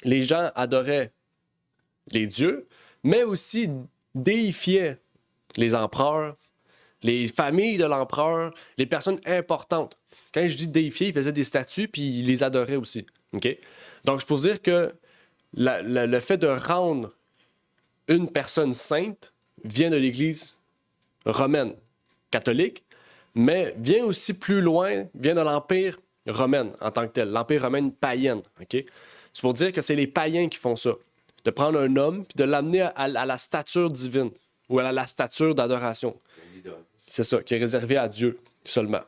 les gens adoraient les dieux, mais aussi déifiaient les empereurs, les familles de l'empereur, les personnes importantes. Quand je dis déifier, ils faisaient des statues puis ils les adoraient aussi. Okay? Donc, c'est pour dire que le fait de rendre une personne sainte vient de l'Église romaine catholique, mais vient aussi plus loin, vient de l'Empire romain en tant que tel, l'Empire romain païenne. Okay? C'est pour dire que c'est les païens qui font ça, de prendre un homme puis de l'amener à la stature divine ou à la stature d'adoration. C'est ça, qui est réservé à Dieu seulement.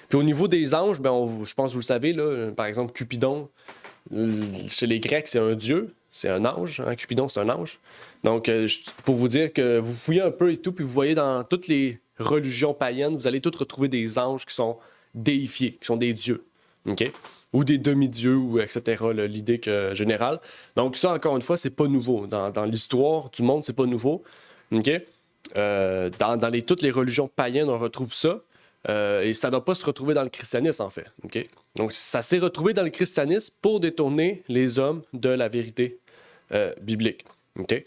Puis au niveau des anges, je pense que vous le savez, là, par exemple, Cupidon, chez les Grecs, c'est un dieu, c'est un ange. Hein? Cupidon, c'est un ange. Donc, pour vous dire que vous fouillez un peu et tout, puis vous voyez dans toutes les religions païennes, vous allez toutes retrouver des anges qui sont déifiés, qui sont des dieux. Okay? Ou des demi-dieux, ou etc., l'idée générale. Donc, ça, encore une fois, c'est pas nouveau. Dans l'histoire du monde, c'est pas nouveau. Okay? Dans toutes les religions païennes, on retrouve ça. Et ça ne doit pas se retrouver dans le christianisme, en fait. Okay? Donc, ça s'est retrouvé dans le christianisme pour détourner les hommes de la vérité biblique. Okay?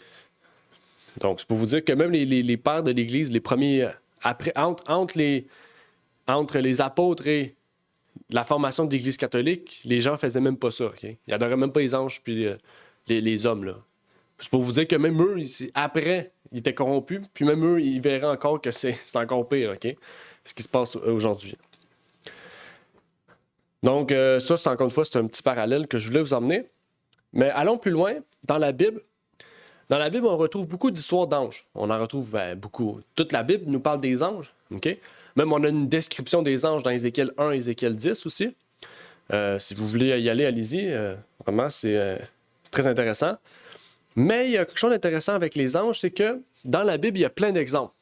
Donc, c'est pour vous dire que même les pères de l'Église, les premiers... entre les apôtres et la formation de l'Église catholique, les gens faisaient même pas ça. Okay? Ils adoraient même pas les anges puis les hommes, là. C'est pour vous dire que même eux, après, ils étaient corrompus, puis même eux, ils verraient encore que c'est encore pire, OK? Ce qui se passe aujourd'hui. Donc, ça, c'est encore une fois, c'est un petit parallèle que je voulais vous emmener. Mais allons plus loin. Dans la Bible, on retrouve beaucoup d'histoires d'anges. On en retrouve beaucoup. Toute la Bible nous parle des anges. OK? Même on a une description des anges dans Ézéchiel 1 et Ézéchiel 10 aussi. Si vous voulez y aller, allez-y. Vraiment, c'est très intéressant. Mais il y a quelque chose d'intéressant avec les anges, c'est que dans la Bible, il y a plein d'exemples.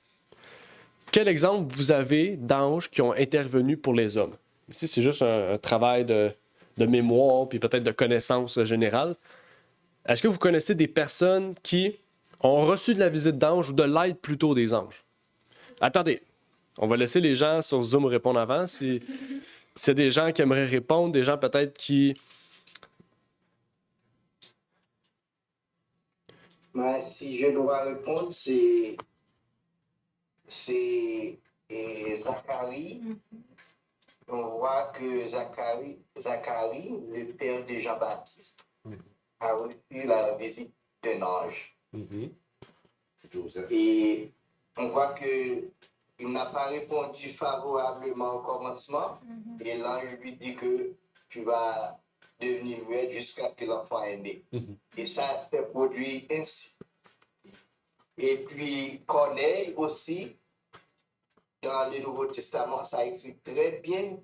Quel exemple vous avez d'anges qui ont intervenu pour les hommes? Ici, c'est juste un travail de mémoire puis peut-être de connaissance générale. Est-ce que vous connaissez des personnes qui ont reçu de la visite d'anges ou de l'aide plutôt des anges? Attendez, on va laisser les gens sur Zoom répondre avant. Si c'est des gens qui aimeraient répondre, des gens peut-être qui... Mais si je dois répondre, c'est Zacharie. On voit que Zacharie, le père de Jean-Baptiste, a reçu la visite d'un ange. Joseph. Et on voit que il n'a pas répondu favorablement au commencement. Et l'ange lui dit que tu vas devenir muet jusqu'à ce que l'enfant est né. Et ça s'est produit ainsi. Et puis Corneille aussi, dans le Nouveau Testament, ça explique très bien.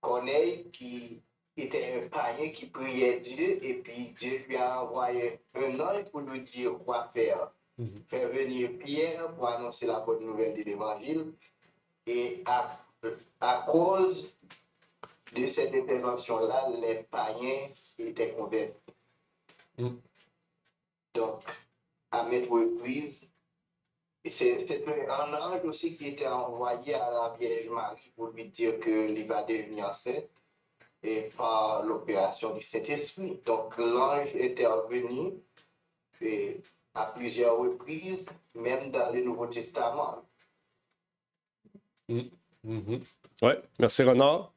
Corneille qui était un païen qui priait Dieu, et puis Dieu lui a envoyé un ange pour lui dire quoi faire. Faire venir Pierre pour annoncer la bonne nouvelle de l'Évangile. Et à cause de cette intervention-là, les païens étaient convaincus. Donc, à maintes reprises, c'est un ange aussi qui était envoyé à la Vierge Marie pour lui dire qu'il va devenir enceinte et par l'opération du Saint-Esprit. Donc, l'ange était revenu à plusieurs reprises, même dans le Nouveau Testament. Oui, merci Renard.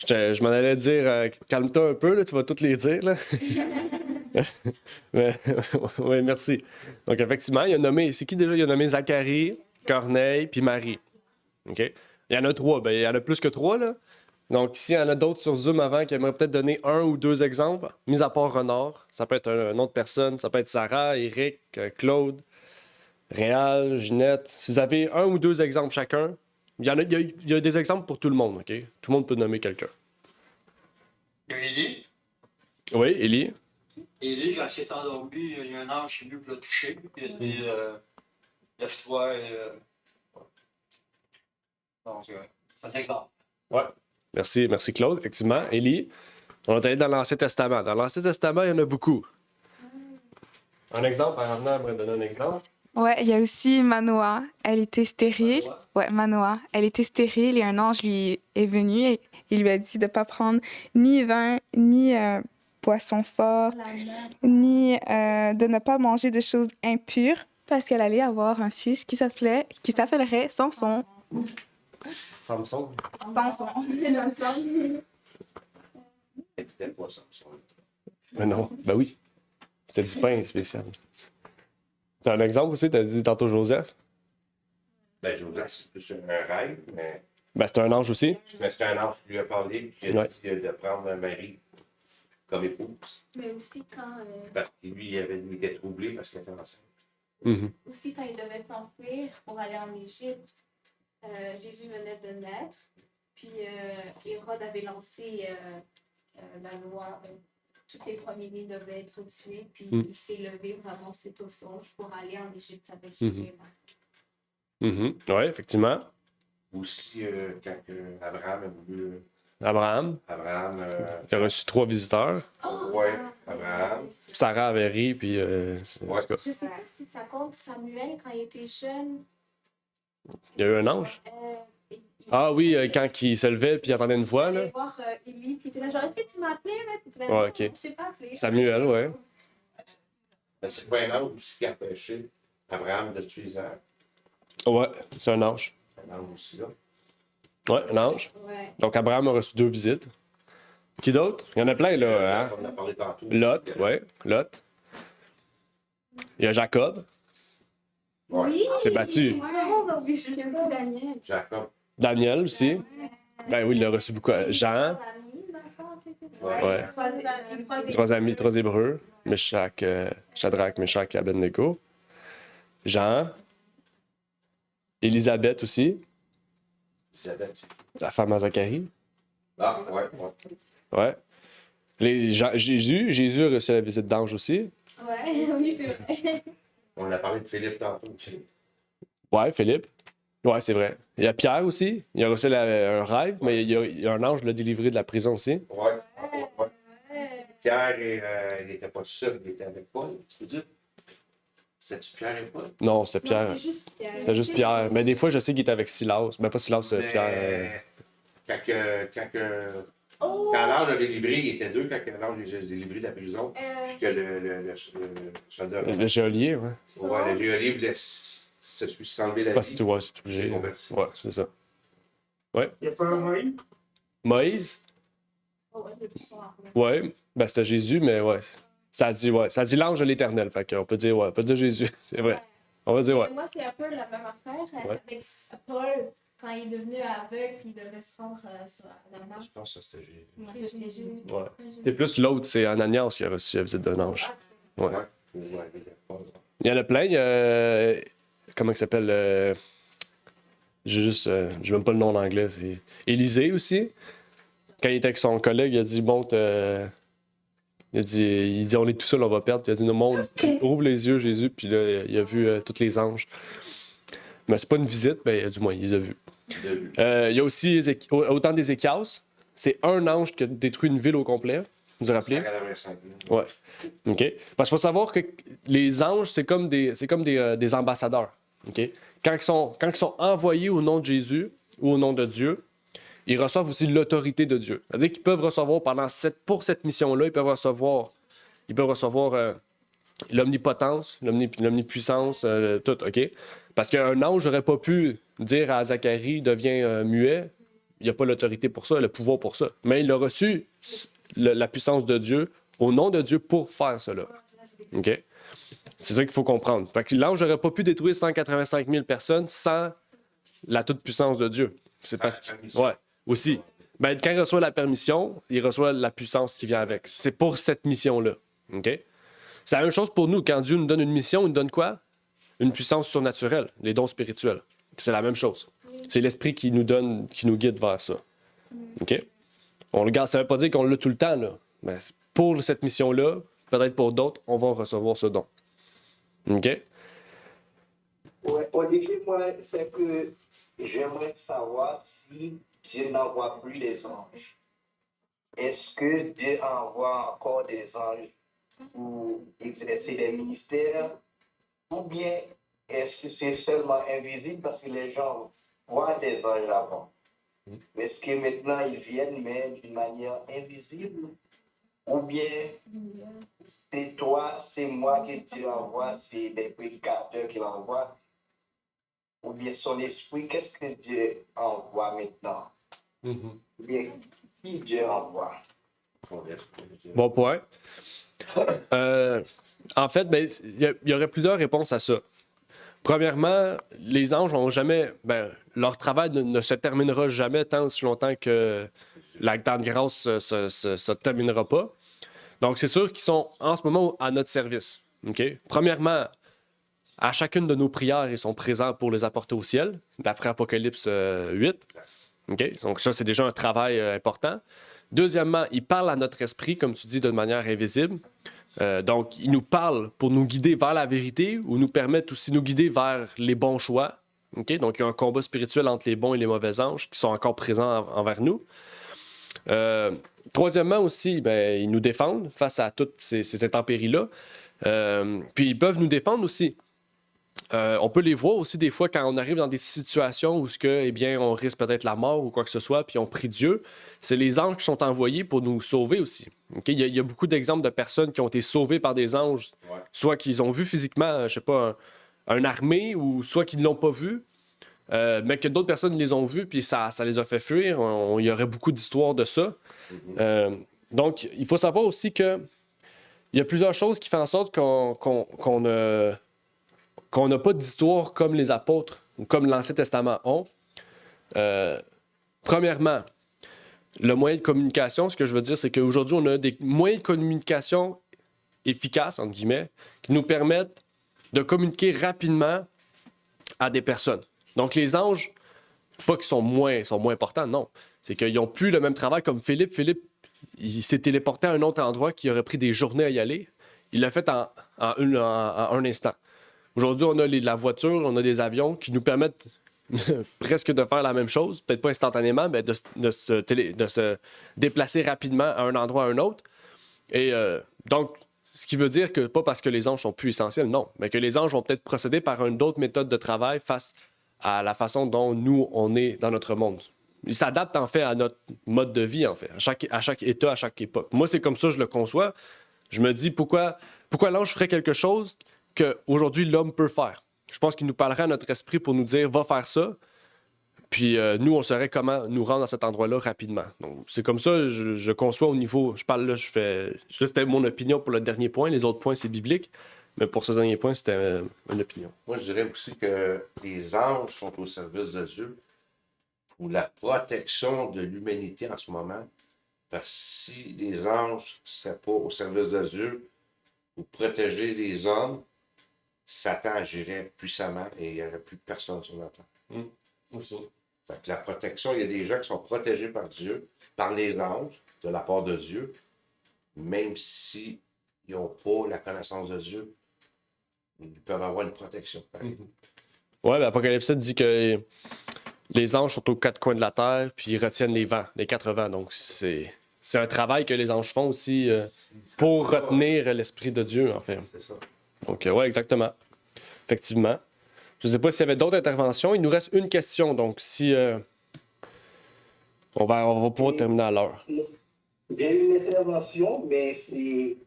Je m'en allais dire, calme-toi un peu, là, tu vas toutes les dire. Là. Oui, merci. Donc, effectivement, il a nommé, c'est qui déjà? Il a nommé Zacharie, Corneille, puis Marie. OK? Il y en a 3. Ben, il y en a plus que 3, là. Donc, s'il y en a d'autres sur Zoom avant qui aimeraient peut-être donner 1 ou 2 exemples, mis à part Renard, ça peut être une autre personne, ça peut être Sarah, Eric, Claude, Réal, Ginette. Si vous avez 1 ou 2 exemples chacun, il y a des exemples pour tout le monde, OK? Tout le monde peut nommer quelqu'un. Il y a Élie. Oui, Élie. Élie, quand il s'est endormi, il y a un ange qui est venu pour le toucher. Il a dit lève-toi et. Donc, c'est un exemple. Ouais. Merci Claude, effectivement. Élie, on est allé dans l'Ancien Testament. Dans l'Ancien Testament, il y en a beaucoup. Un exemple, par exemple, on va donner un exemple. Ouais, il y a aussi Manoah. Elle était stérile. Manoah. Ouais, Manoah. Elle était stérile et un ange lui est venu et il lui a dit de ne pas prendre ni vin, ni poisson fort, ni de ne pas manger de choses impures parce qu'elle allait avoir un fils qui s'appellerait Samson. Samson. C'était pas ça. Mais non, ben oui. C'était du pain spécial. T'as un exemple aussi? T'as dit tantôt Joseph? Ben, Joseph, c'est plus un rêve, mais Ben c'est un ange aussi. c'est un ange qui lui a parlé, puis il a Ouais. dit de prendre Marie comme épouse. Mais aussi quand, Parce que lui, il était troublé parce qu'elle était enceinte. aussi quand il devait s'enfuir pour aller en Égypte, Jésus venait de naître, puis Hérode avait lancé la loi, tous les premiers-nés devaient être tués, puis il s'est levé vraiment suite au songe pour aller en Égypte avec Jésus et Marie. Oui, effectivement. Aussi, quand Abraham a voulu. Abraham, qui a reçu 3 visiteurs. Ouais, Abraham. Sarah avait ri, puis... en tout cas, Je sais pas si ça compte Samuel quand il était jeune. il y a eu un ange. Ah oui, quand il se levait, puis il entendait une voix, Il là. allait voir Élie, puis il était là genre, est-ce que tu m'as appelé? Ouais, ok. Je t'ai pas appelé. Samuel, ouais. Mais c'est pas un ange aussi qui a empêché Abraham de tuer Isaac. Ouais, c'est un ange. Un ange aussi, là. Ouais, un ange. Ouais. Donc Abraham a reçu 2 visites. Qui d'autre? Il y en a plein, là, hein? On en a parlé tantôt. Lot, ouais, Lot. Il y a Jacob. Ouais. Oui! C'est battu. Oh, oui, je l'aime aussi Daniel. Jacob. Daniel aussi. Ben oui, il l'a reçu beaucoup. Jean, ouais. Trois amis, trois Hébreux, Meshach, Shadrach, Meshach et Abednego. Jean, Élisabeth aussi, Isabelle. la femme à Zacharie. Ah, ouais. Ouais. Jésus a reçu la visite d'ange aussi. Ouais, oui, c'est vrai. On a parlé de Philippe tantôt. Ouais, Philippe. Ouais, c'est vrai. Il y a Pierre aussi. Il a reçu un rêve, mais il y a un ange qui l'a délivré de la prison aussi. Ouais. Pierre, il n'était pas seul, il était avec Paul, tu veux dire? C'était-tu Pierre et Paul? Non, c'est Pierre. Non, c'est juste Pierre. C'est juste Pierre. Mais des fois, je sais qu'il est avec Silas. Mais pas Silas, Mais Pierre. Oh! Quand l'ange a délivré, il était deux quand l'ange a délivré de la prison. Puis que Le geôlier, ouais. le geôlier voulait se s'enlever la Parce vie. que tu vois, c'est obligé. C'est converti. Ouais, c'est ça. Ouais. Il n'y a pas un Moïse? Moïse? Oh, ouais, depuis son armée. Ouais. Ben, c'était Jésus, mais ouais. Ça dit l'ange de l'Éternel. Fait qu'on peut dire, ouais, on peut dire Jésus. C'est vrai. On va dire, ouais. Moi, c'est un peu la même affaire Ouais. avec Paul, quand il est devenu aveugle puis il devait se rendre sur la marche. Je pense que c'était Jésus. Ouais, c'était Jésus. Ouais. C'est plus l'autre, c'est Ananias qui a reçu la visite d'un ange. Ouais. Ouais, il y a pas- Il y en a plein. Il y a. Comment il s'appelle? J'ai même pas le nom en anglais. C'est Élisée aussi. Quand il était avec son collègue, il a dit monte. Il dit on est tout seul, on va perdre. Puis il a dit non, monte, ouvre les yeux, Jésus. Puis là, il a vu tous les anges. Mais c'est pas une visite, ben, du moins, il les a vus. Il y a aussi au temps d'Ézéchias, c'est un ange qui a détruit une ville au complet. Vous vous rappelez? 185 000. Ouais. OK. Parce qu'il faut savoir que les anges, c'est comme des ambassadeurs. OK? Quand ils sont envoyés au nom de Jésus ou au nom de Dieu, ils reçoivent aussi l'autorité de Dieu. C'est-à-dire qu'ils peuvent recevoir pour cette mission-là, ils peuvent recevoir l'omnipotence, l'omnipuissance, tout, OK? Parce qu'un ange n'aurait pas pu dire à Zacharie, deviens muet. Il n'y a pas l'autorité pour ça, le pouvoir pour ça. Mais il a reçu la puissance de Dieu, au nom de Dieu, pour faire cela. OK? C'est ça qu'il faut comprendre. Fait que l'ange n'aurait pas pu détruire 185 000 personnes sans la toute-puissance de Dieu. C'est parce que... Ouais, aussi. Ben, quand il reçoit la permission, il reçoit la puissance qui vient avec. C'est pour cette mission-là. OK? C'est la même chose pour nous. Quand Dieu nous donne une mission, il nous donne quoi? Une puissance surnaturelle, les dons spirituels. C'est la même chose. C'est l'Esprit qui nous donne, qui nous guide vers ça. OK? On le garde. Ça ne veut pas dire qu'on l'a tout le temps, là. Mais pour cette mission-là, peut-être pour d'autres, on va recevoir ce don. OK? Ouais, Olivier, moi, c'est que j'aimerais savoir si Dieu n'envoie plus les anges. Est-ce que Dieu envoie encore des anges pour exercer des ministères? Ou bien est-ce que c'est seulement invisible parce que les gens voient des anges avant? Est-ce que maintenant ils viennent, mais d'une manière invisible? Ou bien c'est toi, c'est moi que Dieu envoie, c'est des prédicateurs qu'il envoie? Ou bien son esprit, qu'est-ce que Dieu envoie maintenant? Ou bien qui Dieu envoie? Bon point. En fait, ben, il y aurait plusieurs réponses à ça. Premièrement, les anges ont jamais. Ben, leur travail ne se terminera jamais tant aussi longtemps que la grande grâce ne se terminera pas. Donc, c'est sûr qu'ils sont en ce moment à notre service. OK? Premièrement, à chacune de nos prières, ils sont présents pour les apporter au ciel, d'après Apocalypse 8. OK? Donc, ça, c'est déjà un travail important. Deuxièmement, ils parlent à notre esprit, comme tu dis, de manière invisible. Donc, ils nous parlent pour nous guider vers la vérité ou nous permettent aussi de nous guider vers les bons choix. OK? Donc, il y a un combat spirituel entre les bons et les mauvais anges qui sont encore présents envers nous. Troisièmement aussi, ben, ils nous défendent face à toutes ces intempéries-là. Puis ils peuvent nous défendre aussi. On peut les voir aussi des fois quand on arrive dans des situations où eh bien, on risque peut-être la mort ou quoi que ce soit, puis on prie Dieu. C'est les anges qui sont envoyés pour nous sauver aussi. Okay? Il y a beaucoup d'exemples de personnes qui ont été sauvées par des anges, soit qu'ils ont vu physiquement, je sais pas, une armée, ou soit qu'ils ne l'ont pas vu, mais que d'autres personnes les ont vus, puis ça les a fait fuir. Il y aurait beaucoup d'histoires de ça. Donc, il faut savoir aussi que il y a plusieurs choses qui font en sorte qu'on n'a pas d'histoire comme les apôtres ou comme l'Ancien Testament ont. premièrement, le moyen de communication, ce que je veux dire, c'est qu'aujourd'hui, on a des moyens de communication efficaces, entre guillemets, qui nous permettent de communiquer rapidement à des personnes. Donc, les anges, pas qu'ils sont moins importants, non. C'est qu'ils n'ont plus le même travail comme Philippe. Philippe, il s'est téléporté à un autre endroit qui aurait pris des journées à y aller. Il l'a fait en un instant. Aujourd'hui, on a la voiture, on a des avions qui nous permettent presque de faire la même chose, peut-être pas instantanément, mais de se déplacer rapidement à un endroit à un autre. Et donc, ce qui veut dire que pas parce que les anges sont plus essentiels, non, mais que les anges vont peut-être procéder par une autre méthode de travail face à la façon dont nous, on est dans notre monde. Ils s'adaptent en fait à notre mode de vie, en fait, à chaque état, à chaque époque. Moi, c'est comme ça que je le conçois. Je me dis, pourquoi l'ange ferait quelque chose qu'aujourd'hui l'homme peut faire? Je pense qu'il nous parlerait à notre esprit pour nous dire, va faire ça. Puis nous, on saurait comment nous rendre à cet endroit-là rapidement. Donc, c'est comme ça, je conçois au niveau. Je parle là, là, c'était mon opinion pour le dernier point. Les autres points, c'est biblique. Mais pour ce dernier point, c'était une opinion. Moi, je dirais aussi que les anges sont au service de Dieu pour la protection de l'humanité en ce moment. Parce que si les anges ne seraient pas au service de Dieu pour protéger les hommes, Satan agirait puissamment et il n'y aurait plus personne sur la terre. Aussi. Fait que la protection, il y a des gens qui sont protégés par Dieu, par les anges, de la part de Dieu, même s'ils n'ont pas la connaissance de Dieu, ils peuvent avoir une protection. Ouais, ben Apocalypse 7 dit que les anges sont aux quatre coins de la terre, puis ils retiennent les vents, les 4 vents. Donc, c'est un travail que les anges font aussi pour retenir l'Esprit de Dieu, en fait. C'est ça. Donc, ouais, exactement. Effectivement. Je ne sais pas s'il y avait d'autres interventions. Il nous reste une question, donc si on va pouvoir terminer à l'heure. J'ai une intervention, mais c'est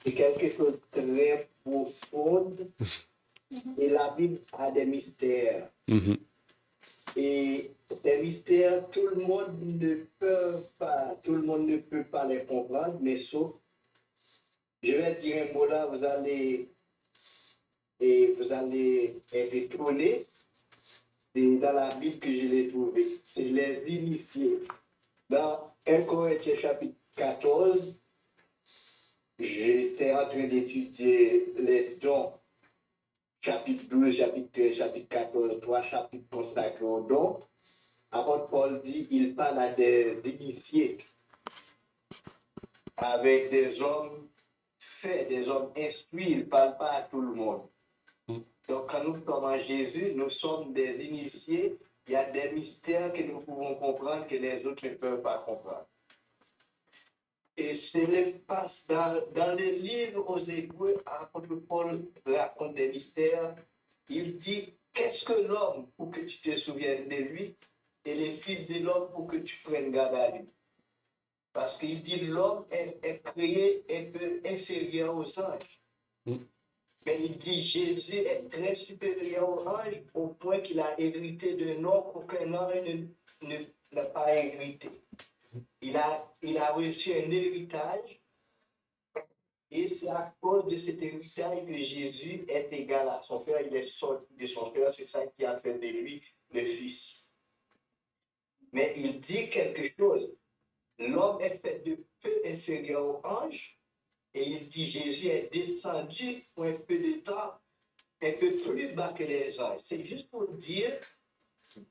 quelque chose de très profond. Et la Bible a des mystères. Mm-hmm. Et des mystères, tout le monde ne peut pas les comprendre, mais sauf, je vais dire un mot là, vous allez être étonné. C'est dans la Bible que je l'ai trouvé. C'est les initiés. Dans 1 Corinthiens chapitre 14, j'étais en train d'étudier les dons. Chapitre 12, chapitre 13, chapitre 14, 3 chapitres consacrés aux dons. Apôtre Paul dit, il parle à des initiés avec des hommes faits, des hommes instruits. Il ne parle pas à tout le monde. Donc, quand nous sommes en Jésus, nous sommes des initiés. Il y a des mystères que nous pouvons comprendre que les autres ne peuvent pas comprendre. Et c'est dans les livres aux Hébreux, apôtre Paul raconte des mystères. Il dit, qu'est-ce que l'homme pour que tu te souviennes de lui et les fils de l'homme pour que tu prennes garde à lui. Parce qu'il dit, l'homme est créé un peu inférieur aux anges. Mais il dit Jésus est très supérieur aux anges au point qu'il a hérité d'un nom qu'aucun ange n'a pas hérité. Il a reçu un héritage et c'est à cause de cet héritage que Jésus est égal à son Père. Il est sorti de son Père, c'est ça qui a fait de lui le Fils. Mais il dit quelque chose. L'homme est fait de peu inférieur aux anges. Et il dit, Jésus est descendu pour un peu de temps, un peu plus bas que les anges. C'est juste pour dire,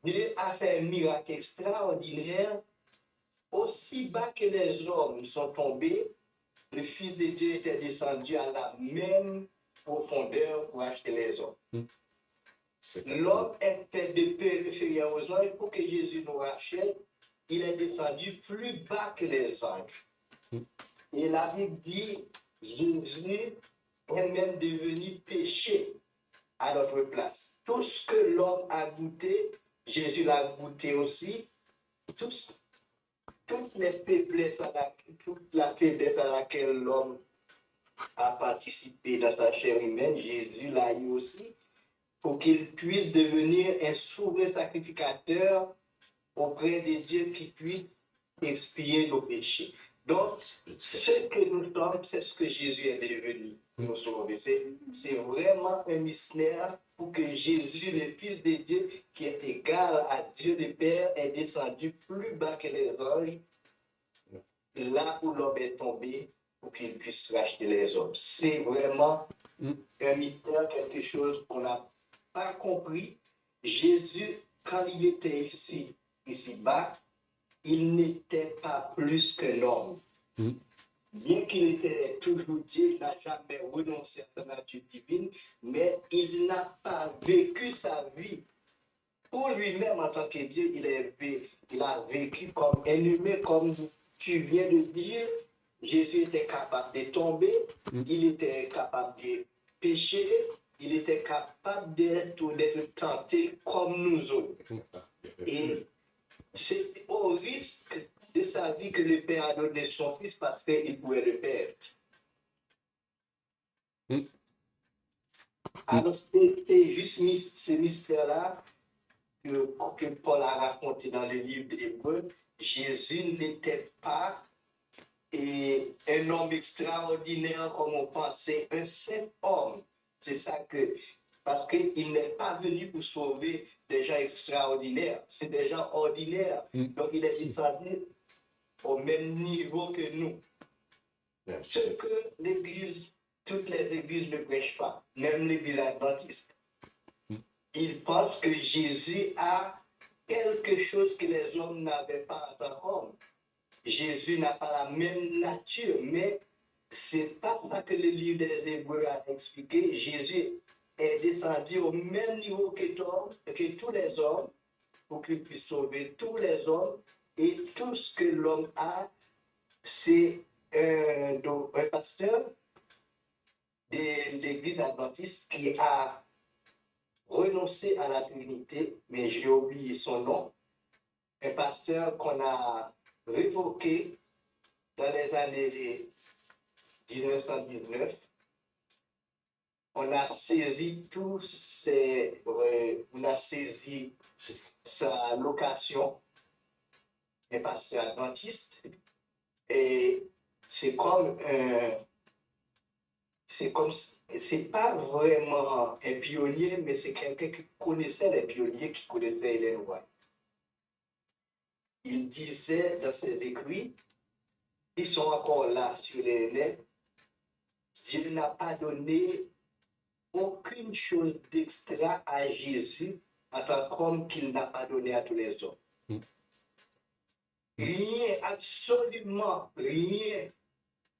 Dieu a fait un miracle extraordinaire. Aussi bas que les hommes sont tombés, le Fils de Dieu était descendu à la même profondeur pour acheter les hommes. L'homme est fait de peu inférieur aux anges pour que Jésus nous rachète. Il est descendu plus bas que les anges. Et la Bible dit, Jésus est même devenu péché à notre place. Tout ce que l'homme a goûté, Jésus l'a goûté aussi. Toute la faiblesse à laquelle l'homme a participé dans sa chair humaine, Jésus l'a eu aussi, pour qu'il puisse devenir un souverain sacrificateur auprès de Dieu qui puisse expier nos péchés. Donc, ce que nous sommes, c'est ce que Jésus est devenu nous sauver. C'est vraiment un mystère pour que Jésus, le Fils de Dieu, qui est égal à Dieu le Père, est descendu plus bas que les anges, là où l'homme est tombé, pour qu'il puisse racheter les hommes. C'est vraiment un mystère, quelque chose qu'on n'a pas compris. Jésus, quand il était ici-bas, il n'était pas plus qu'un homme. Bien qu'il était toujours Dieu, il n'a jamais renoncé à sa nature divine, mais il n'a pas vécu sa vie. Pour lui-même, en tant que Dieu, il a vécu comme un humain, comme tu viens de dire. Jésus était capable de tomber, il était capable de pécher, il était capable d'être tenté comme nous autres. Et c'est au risque de sa vie que le Père a donné son Fils parce qu'il pouvait le perdre. Alors, c'est juste ce mystère-là que Paul a raconté dans le livre d'Hébreux. Jésus n'était pas un homme extraordinaire comme on pensait, un simple homme. C'est ça que... Parce qu'il n'est pas venu pour sauver des gens extraordinaires, c'est des gens ordinaires. Donc il est descendu au même niveau que nous. Ce que l'Église, toutes les églises ne prêchent pas, même l'Église adventiste. Ils pensent que Jésus a quelque chose que les hommes n'avaient pas en tant qu'homme. Jésus n'a pas la même nature, mais c'est pas ça que le livre des Hébreux a expliqué. Jésus est descendu au même niveau que tous les hommes pour qu'il puisse sauver tous les hommes. Et tout ce que l'homme a, c'est un pasteur de l'Église adventiste qui a renoncé à la Trinité, mais j'ai oublié son nom. Un pasteur qu'on a révoqué dans les années 1919. On a saisi on a saisi sa location, un pasteur adventiste, et c'est pas vraiment un pionnier, mais c'est quelqu'un qui connaissait les pionniers, qui connaissait les lois. Il disait dans ses écrits, ils sont encore là sur les net, Dieu n'a pas donné aucune chose d'extra à Jésus en tant qu'homme qu'il n'a pas donné à tous les hommes. Rien, absolument rien.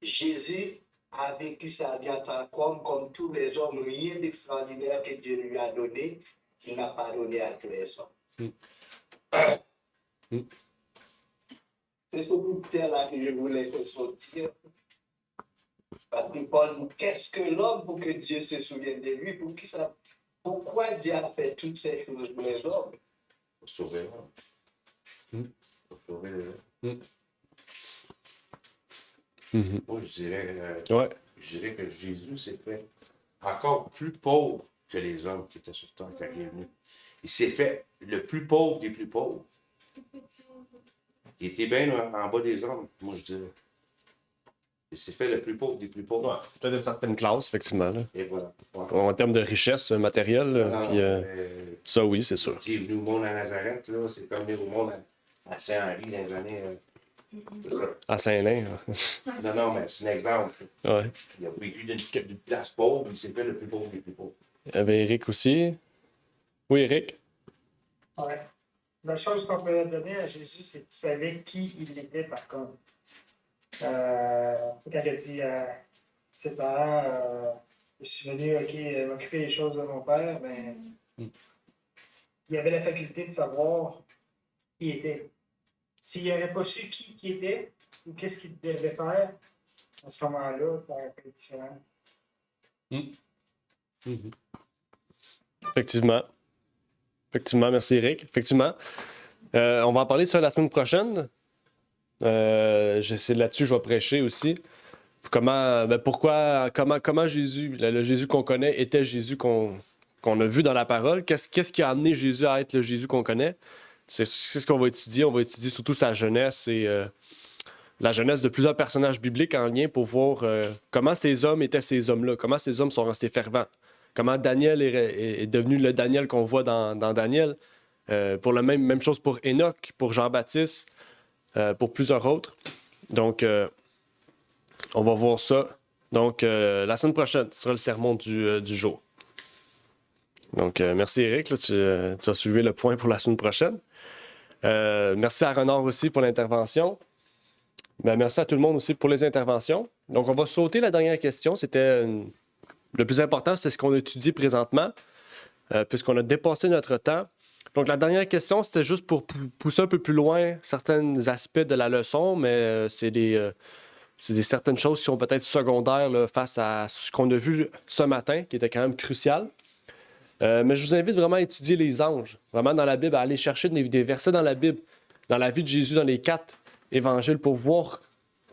Jésus a vécu sa vie en tant qu'homme comme tous les hommes, rien d'extraordinaire que Dieu lui a donné, qu'il n'a pas donné à tous les hommes. C'est ce mystère-là que je voulais te sortir. Parce que Paul, qu'est-ce que l'homme pour que Dieu se souvienne de lui? Pourquoi Dieu a fait toutes ces choses pour les hommes? Pour sauver l'homme. Pour sauver les hommes. Moi, je dirais que Jésus s'est fait encore plus pauvre que les hommes qui étaient sur terre quand il est venu. Il s'est fait le plus pauvre des plus pauvres. Il était bien en bas des hommes, moi je dirais. Il s'est fait le plus pauvre des plus pauvres. Ouais, peut-être une certaine classe, effectivement. Là. Et voilà. Ouais. En termes de richesse matérielle, là, puis, ça, oui, c'est sûr. Qui est venu au monde à Nazareth, là, c'est comme venir au monde à Saint-Henri dans les années. À Saint-Lin. Non, mais c'est un exemple. Ouais. Il a vécu d'une place pauvre, il s'est fait le plus pauvre des plus pauvres. Il y avait Eric aussi. Oui, Eric? Ouais. La chose qu'on peut donner à Jésus, c'est qu'il savait qui il était par contre. Quand il a dit à ses parents, je suis venu m'occuper des choses de mon père, mais il avait la faculté de savoir qui il était. S'il n'aurait pas su qui il était ou qu'est-ce qu'il devait faire, à ce moment-là, ça aurait été différent. Effectivement. Effectivement, merci Eric. Effectivement. On va en parler de ça la semaine prochaine. C'est là-dessus que je vais prêcher aussi. Comment Jésus, le Jésus qu'on connaît, était Jésus qu'on a vu dans la parole. Qu'est-ce qui a amené Jésus à être le Jésus qu'on connaît? C'est ce qu'on va étudier. On va étudier surtout sa jeunesse et la jeunesse de plusieurs personnages bibliques en lien pour voir comment ces hommes étaient ces hommes-là, comment ces hommes sont restés fervents, comment Daniel est devenu le Daniel qu'on voit dans Daniel. Pour la même chose pour Enoch, pour Jean-Baptiste, pour plusieurs autres. Donc, on va voir ça. Donc, la semaine prochaine, ce sera le sermon du jour. Donc, merci Eric, là, tu as soulevé le point pour la semaine prochaine. Merci à Renard aussi pour l'intervention. Ben, merci à tout le monde aussi pour les interventions. Donc, on va sauter la dernière question. Le plus important, c'est ce qu'on étudie présentement, puisqu'on a dépassé notre temps. Donc, la dernière question, c'était juste pour pousser un peu plus loin certains aspects de la leçon, mais c'est certaines choses qui sont peut-être secondaires là, face à ce qu'on a vu ce matin, qui était quand même crucial. Mais je vous invite vraiment à étudier les anges, vraiment dans la Bible, à aller chercher des versets dans la Bible, dans la vie de Jésus, dans les 4 évangiles, pour voir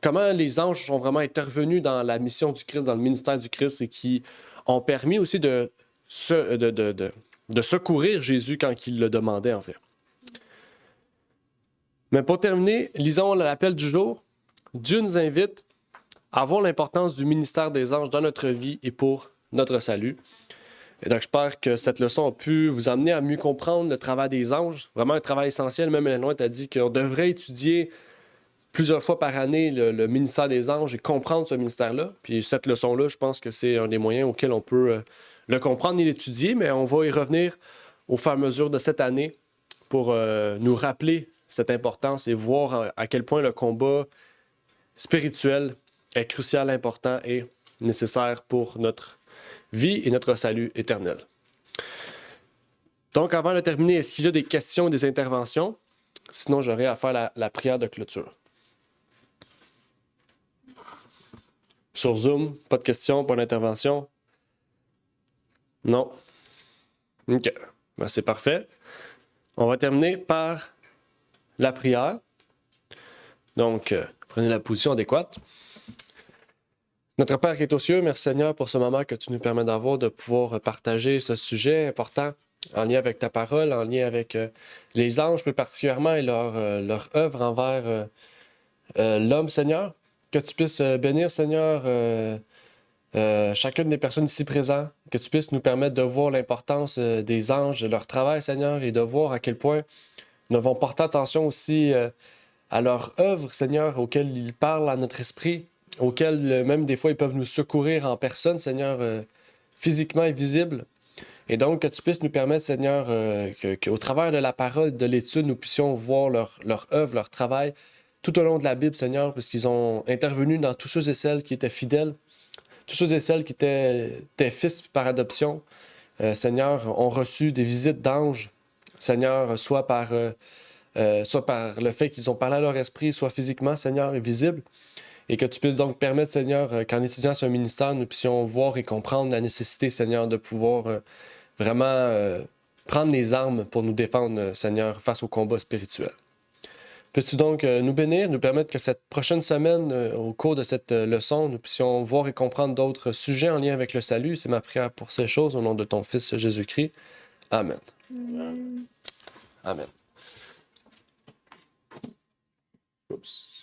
comment les anges sont vraiment intervenus dans la mission du Christ, dans le ministère du Christ, et qui ont permis aussi de secourir Jésus quand il le demandait, en fait. Mais pour terminer, lisons l'appel du jour. Dieu nous invite à voir l'importance du ministère des anges dans notre vie et pour notre salut. Et donc, j'espère que cette leçon a pu vous amener à mieux comprendre le travail des anges. Vraiment un travail essentiel. Même Ellen White a dit qu'on devrait étudier plusieurs fois par année le ministère des anges et comprendre ce ministère-là. Puis cette leçon-là, je pense que c'est un des moyens auxquels on peut le comprendre et l'étudier, mais on va y revenir au fur et à mesure de cette année pour nous rappeler cette importance et voir à quel point le combat spirituel est crucial, important et nécessaire pour notre vie et notre salut éternel. Donc, avant de terminer, est-ce qu'il y a des questions et des interventions? Sinon, j'aurai à faire la prière de clôture. Sur Zoom, pas de questions, pas d'intervention? Non? OK. Ben, c'est parfait. On va terminer par la prière. Donc, prenez la position adéquate. Notre Père qui est aux cieux, merci Seigneur pour ce moment que tu nous permets d'avoir, de pouvoir partager ce sujet important en lien avec ta parole, en lien avec les anges plus particulièrement et leur œuvre envers l'homme, Seigneur. Que tu puisses bénir, Seigneur, chacune des personnes ici présentes, que tu puisses nous permettre de voir l'importance des anges, de leur travail, Seigneur, et de voir à quel point nous devons porter attention aussi à leur œuvre, Seigneur, auquel ils parlent à notre esprit, auxquels même des fois ils peuvent nous secourir en personne, Seigneur, physiquement et visible. Et donc que tu puisses nous permettre, Seigneur, qu'au travers de la parole, de l'étude, nous puissions voir leur œuvre, leur travail tout au long de la Bible, Seigneur, puisqu'ils ont intervenu dans tous ceux et celles qui étaient fidèles, tous ceux et celles qui étaient tes fils par adoption, Seigneur, ont reçu des visites d'anges, Seigneur, soit par le fait qu'ils ont parlé à leur esprit, soit physiquement, Seigneur, et visible. Et que tu puisses donc permettre, Seigneur, qu'en étudiant ce ministère, nous puissions voir et comprendre la nécessité, Seigneur, de pouvoir vraiment prendre les armes pour nous défendre, Seigneur, face au combat spirituel. Peux-tu donc nous bénir, nous permettre que cette prochaine semaine, au cours de cette leçon, nous puissions voir et comprendre d'autres sujets en lien avec le salut. C'est ma prière pour ces choses, au nom de ton Fils Jésus-Christ. Amen. Amen. Oups.